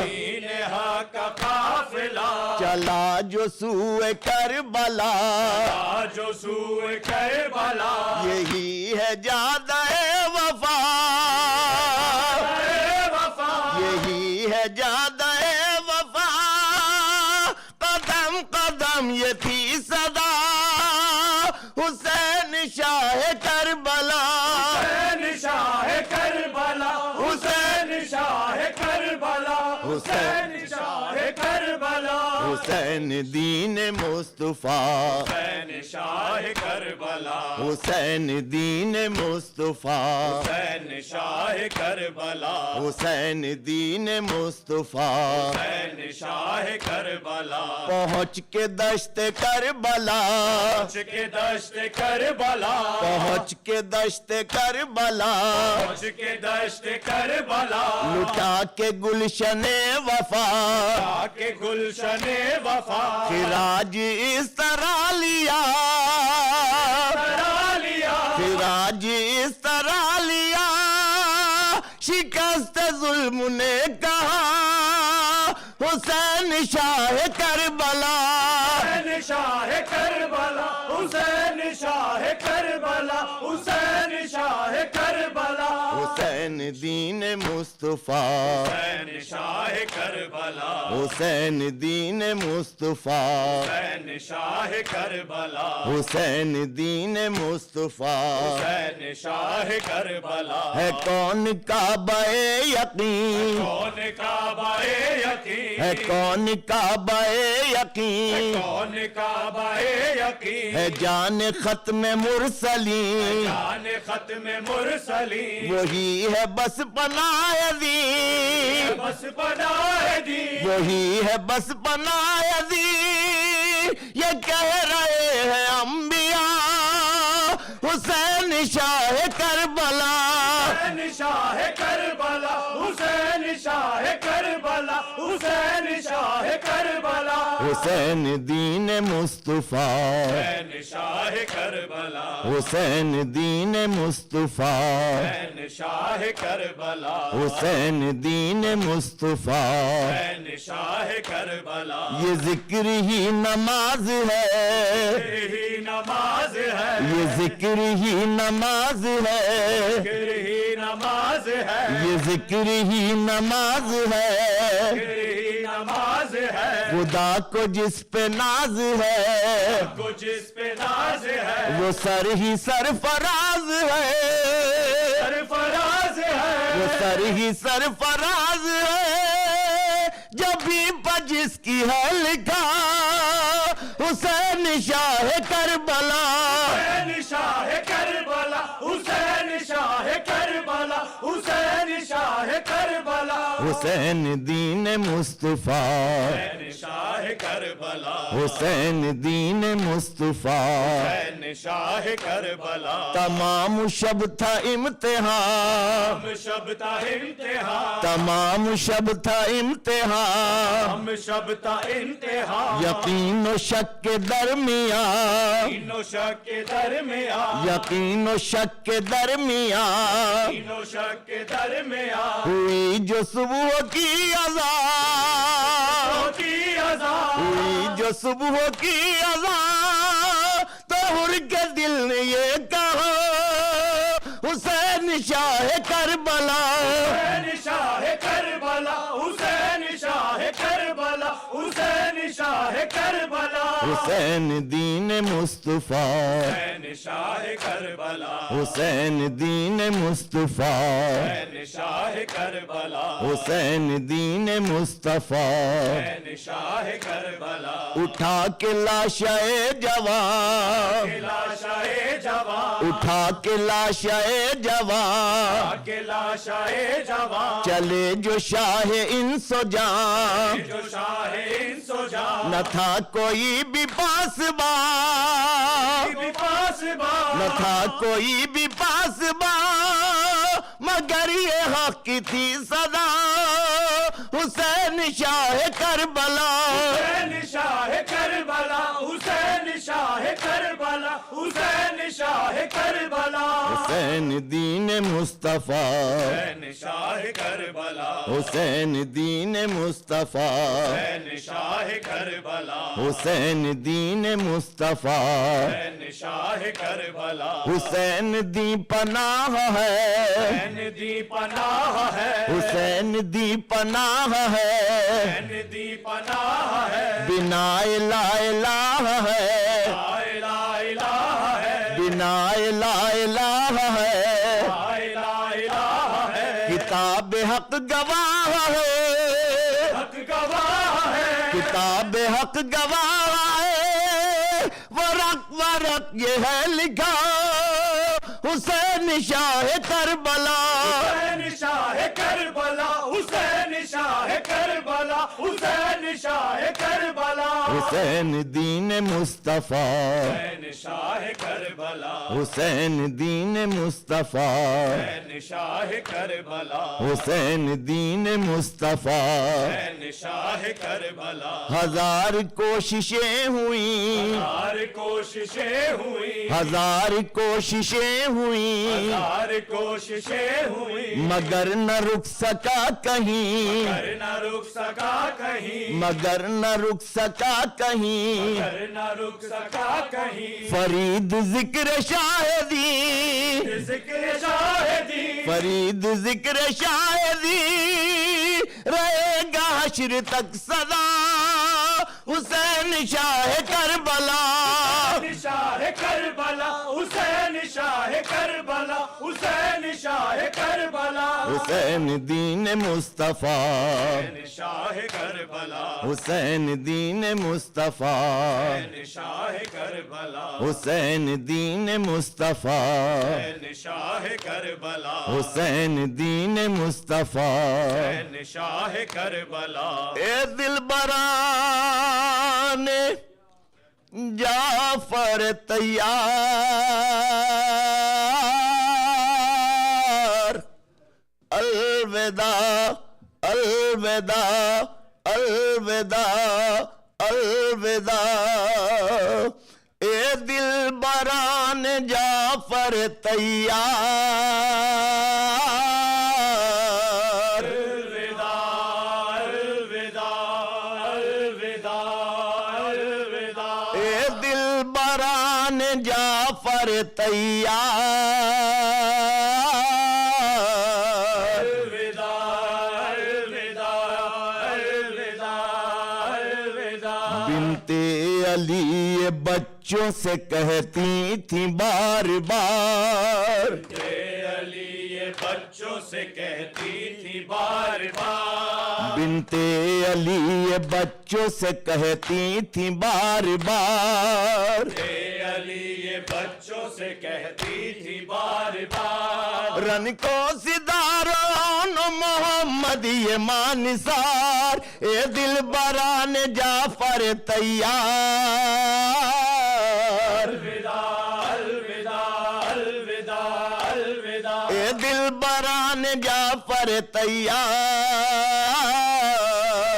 دین حق کا قافلہ چلا جو سوئے کربلا جو سوئے کربلا یہی ہے جادہ وفا یہی ہے جادہ وفا قدم قدم یہ تھی صدا حسین شاہ کربلا حسین شاہ کربلا حسین شاہ کربلا حسین شاہ کربلا حسین دین مصطفیٰ حسین شاہ کربلا حسین دین مصطفیٰ حسین شاہ کربلا حسین دین مصطفیٰ حسین شاہ کربلا پہنچ کے دشت کربلا پہنچ کے دشت کربلا پہنچ کے دشت کربلا پہنچ کے دشت کربلا لٹا کے گلشن وفا کے گلشن وفا خراج اس طرح لیا خراج اس طرح لیا شکست ظلم نے کہا حسین شاہ کربلا حسین شاہ کربلا حسین شاہ کربلا حسین شاہ کربلا حسین دین مصطفیٰ حسین شاہ کربلا حسین دین مصطفیٰ حسین شاہ کربلا حسین دین مصطفیٰ حسین شاہ کربلا ہے کون کعبہ یقین کون کعبہ یقین ہے کون کعبہ یقین کون کعبہ یقین ہے جان ختم مرسلین جان ختم مرسلین وہی ہے بس پناہ دی بس پناہ دی وہی ہے بس پناہ دی یہ کہہ رہے ہیں انبیاء حسین شاہ کربلا حسین شاہ کربلا حسین شاہ کربلا حسین شاہ کربلا حسین دین مصطفیٰ حسین شاہ کربلا حسین دین مصطفیٰ حسین شاہ کربلا حسین دین مصطفیٰ حسین شاہ کربلا یہ ذکر ہی نماز ہے یہی نماز ہے یہ ذکر ہی نماز ہے ذکر ہی نماز ہے یہ ذکر ہی نماز ہے ذکر ہی نماز ہے خدا کو جس پہ ناز ہے کو جس پہ ناز ہے وہ سر ہی سرفراز ہے سرفراز ہے وہ سر ہی سرفراز ہے جب بھی جس کی ہے لکھا حسین شاہ کربلا حسین شاہ کربلا حسین شاہ کربلا حسین شاہ کربلا حسین دین مصطفیٰ حسین شاہ کربلا حسین دین مصطفیٰ حسین شاہ کربلا تمام شب تھا امتحان ہم شب تا امتحان تمام شب تھا امتحان ہم شب تا امتحان یقین و شک کے درمیان تینوں شک کے درمیان یقین و شک کے درمیان تینوں شک کے درمیان ہوئی جو صبح کی اذان کی اذان ہوئی جو صبح کی اذان تو ہر کے دل نے یہ کہا حسین شاہ کربلا حسین شاہ کربلا حسین شاہ کربلا حسین شاہ کربلا حسین دین مصطفیٰ حسین شاہ کربلا حسین دین مصطفیٰ حسین شاہ کربلا حسین دین مصطفیٰ حسین شاہ کربلا اٹھا کے لاشے جوان لاشائے جوان اٹھا کے لاشے جوان کے لاشائے جوان چلے جو شاہ انس و جان جو شاہ انسو جان نہ تھا کوئی بھی پاسبان نہ تھا کوئی بھی پاسبان مگر یہ حق کی تھی صدا حسین شاہ کربلا حسین شاہ کربلا حسین شاہ کربلا حسین شاہ کربلا حسین دین مصطفیٰ حسین شاہ کربلا حسین دین مصطفیٰ حسین شاہ کربلا حسین دین مصطفیٰ حسین شاہ کربلا حسین دی پناہ ہے حسین دی پناہ ہے حسین دی پناہ ہے حسین دی پناہ ہے بنا لا الہ ہے لا الہ الہ ہے بنا لا الہ ہے لا الہ الہ ہے کتاب حق گواہ ہے حق گواہ ہے کتاب حق گواہ ہے ورق ورق یہ ہے لکھا حسین شاہ کربلا حسین شاہ کربلا حسین شاہ کربلا حسین شاہ کربلا حسین دین مصطفیٰ حسین شاہ کربلا حسین دین مصطفیٰ حسین شاہ کربلا حسین دین مصطفیٰ حسین شاہ کربلا ہزار کوششیں ہوئیں ہزار کوششیں ہوئی ہزار کوششیں ہوئیں ہزار کوششیں ہوئی مگر نہ رک سکا کہیں مگر نہ رک سکا کہیں مگر نہ رک سکا کہیں مگر نہ رک سکا کہیں فرید ذکر شاہدی ذکر شاہدی فرید ذکر شاہدی رہے گا حشر تک صدا حسین شاہ کربلا حسین شاہ کربلا حسین شاہ کربلا حسین شاہ کربلا حسین دین مصطفیٰ حسین شاہ کربلا حسین دین مصطفیٰ حسین شاہ کربلا حسین دین مصطفیٰ حسین شاہ کربلا حسین دین مصطفیٰ حسین شاہ کربلا اے دلبران جعفر تیار الوداع الوداع الوداع الوداع اے دلبران جعفر تیار الوداع الوداع الوداع الوداع اے دلبران جعفر تیار الوداع الوداع الوداع الوداع بنت علی بچوں سے کہتی تھی بار بار علی یہ بچوں سے کہتی تھی بار بار بنت علی بچوں سے کہتی تھی بار بار علی یہ بچوں سے کہتی تھی بار بار رن کو سدارون محمد یہ مانسار اے دلبران جعفر تیار الوداع الوداع الوداع الوداع اے دلبران جعفر تیار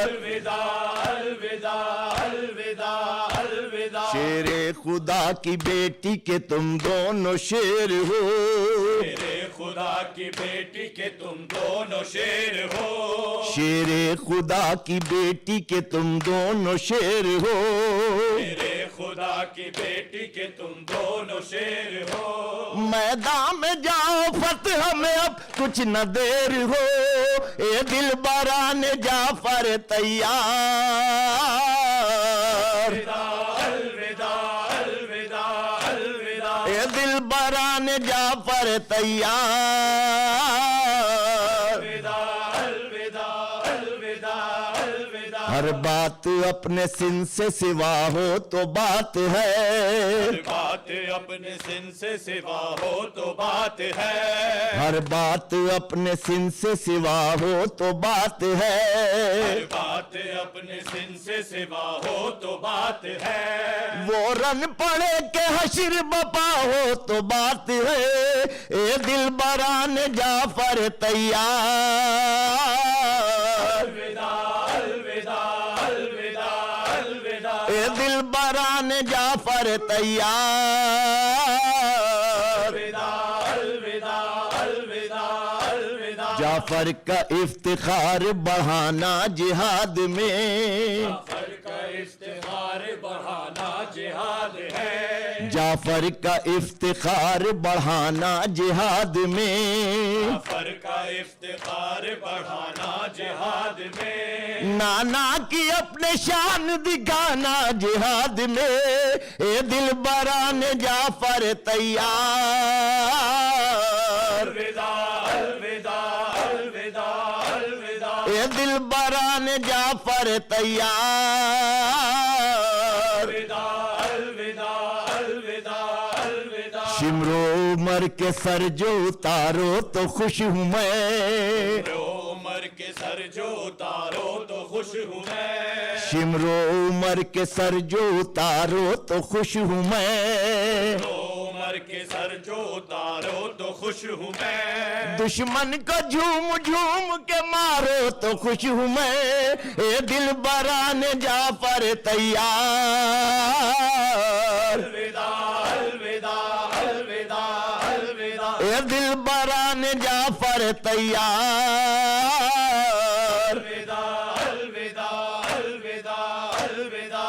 الوداع الوداع الوداع الوداع شیر خدا کی بیٹی کے تم دونوں شیر ہو میرے خدا کی بیٹی کے تم دونوں شیر ہو شیر خدا کی بیٹی کے تم دونوں شیر ہو میرے خدا کی بیٹی کے تم دونوں شیر ہو میدان میں جاؤ فتح میں اب کچھ نہ دیر ہو اے دلبران جعفر تیار الوداع جعفر تیار ہر بات اپنے سن سے سوا ہو تو بات ہے بات اپنے سن سے سوا ہو تو بات ہے ہر بات اپنے سن سے سوا ہو تو بات ہے بات اپنے سن سے سوا ہو تو بات ہے وہ رن پڑے کہ حشر بپا ہو تو بات ہے اے دل بران جعفر تیار اے دل بران جعفر تیار جعفر کا افتخار بڑھانا جہاد میں جعفر کا افتخار بڑھانا جہاد ہے جعفر کا افتخار بڑھانا جہاد میں جعفر کا افتخار بڑھانا جہاد میں نانا کی اپنے شان دکھانا جہاد میں اے دل بران جعفر تیار اے دل بران جعفر تیار شمر و عمر کے سر جو اتارو تو خوش ہوں میں عمر کے سر جو اتارو تو خوش ہوں میں شمر و عمر کے سر جو اتارو تو خوش ہوں میں عمر کے سر جو اتارو تو خوش ہوں میں دشمن کو جھوم جھوم کے مارو تو خوش ہوں میں اے دل بران جعفر تیار اے دل بران جعفر تیار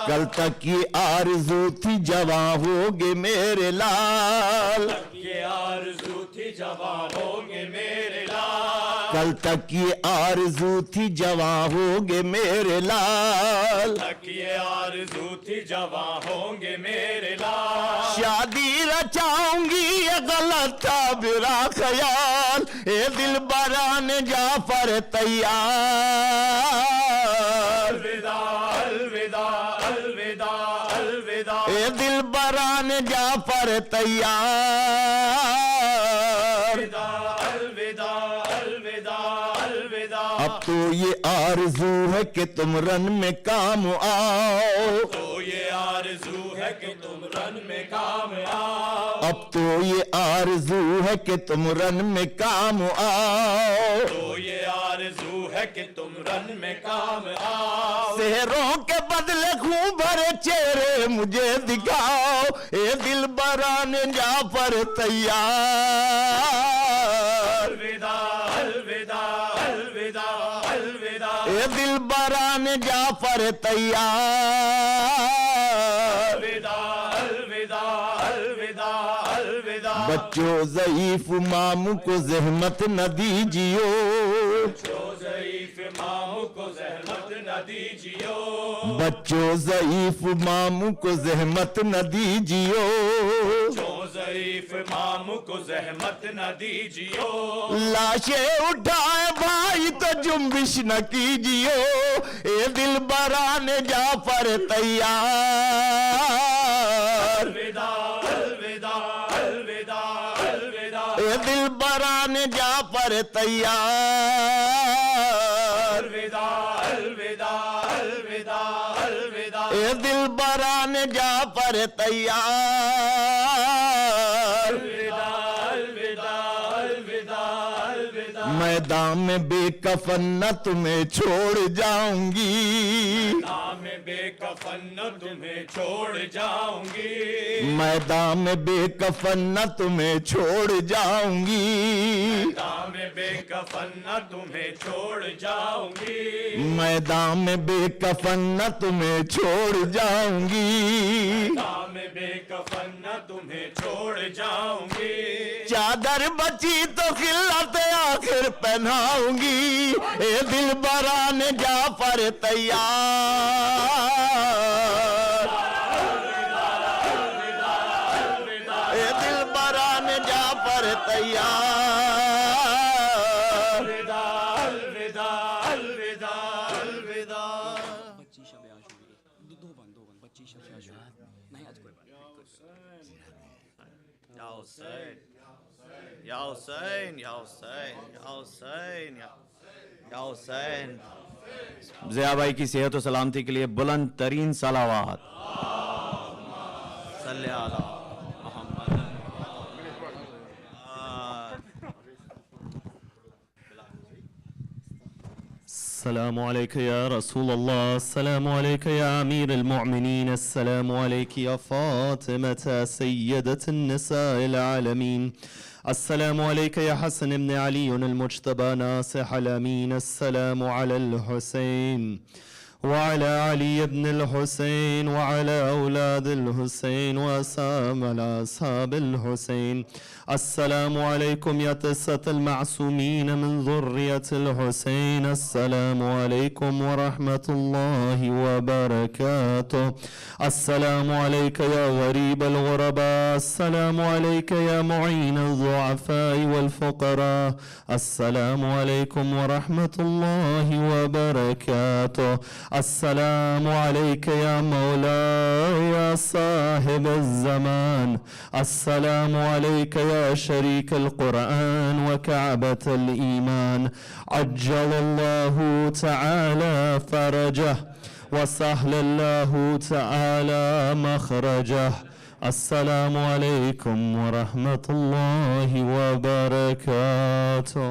کل تک یہ آرزو تھی جواں ہوگے میرے لال یہ آرزو تھی جواں ہوں گے میرے لال کل تک یہ آرزو تھی جواں ہوگے میرے لال تک یہ آرزو تھی جواں ہوں گے میرے لال شادی رچاؤں گی یہ غلط تھا برا خیال اے دل بران جعفر تیار اے دل بران جعفر تیار اب تو یہ آرزو ہے کہ تم رن میں کام آؤ تو یہ آرزو ہے کہ تم رن میں کام آؤ اب تو یہ آرزو ہے کہ تم رن میں کام آؤ تو یہ آرزو ہے کہ تم رن میں کام آؤ سہروں کے بدلے خون بھرے چہرے مجھے دکھاؤ اے دل بران جعفر تیار اے دل بران جعفر تیار بچوں ضعیف ماموں کو زحمت نہ دیجیو ضعیف ماموں کو زحمت نہ دیجیو بچوں ضعیف ماموں کو زحمت نہ دیجیو ضعیف ماموں کو زحمت نہ دیجیو لاشیں اٹھائے بھائی تو جنبش نہ کیجیو اے دل بران جعفر تیار اے دل بران جعفر تیار اے دل بران جعفر تیار میدان میں بے کفن نہ تمہیں چھوڑ جاؤں گی میں بے کفن نہ تمہیں چھوڑ جاؤں گی میدان میں بے کفن نہ تمہیں چھوڑ جاؤں گی میں بے کفن نہ تمہیں چھوڑ جاؤں گی میدان میں بے کفن نہ تمہیں چھوڑ جاؤں گی میں بے کفن نہ تمہیں چھوڑ جاؤں گی چادر بچی تو خلعت آخر پہناؤں گی اے دل بران جعفر تیار اے دل بران جعفر तैयार अलविदा अलविदा अलविदा Ya Hussain, Ya Hussain, Ya Hussain, Ya Hussain, Ya Hussain. Zia भाई की सेहत और सलामती के लिए बुलंद तरीन सलावात। सल्ले अला मोहम्मद। السلام عليك يا رسول الله، السلام عليك يا أمير المؤمنين، السلام عليك يا فاطمة سيدة النساء العالمين، السلام عليك يا حسن بن علي المجتبى ناصح الأمين، السلام على الحسين وعلى علي بن الحسين وعلى أولاد الحسين وعلى أصحاب الحسين. السلام عليكم يا تسة المعصومين من ذرية الحسين، السلام عليكم ورحمة الله وبركاته. السلام عليك يا غريب الغرباء، السلام عليك يا معين الضعفاء والفقراء، السلام عليكم ورحمة الله وبركاته. السلام عليك يا مولاي يا صاحب الزمان، السلام عليك يا شريك القرآن وكعبة الإيمان، عجل الله تعالى فرجه وسهل الله تعالى مخرجه. السلام عليكم ورحمة الله وبركاته.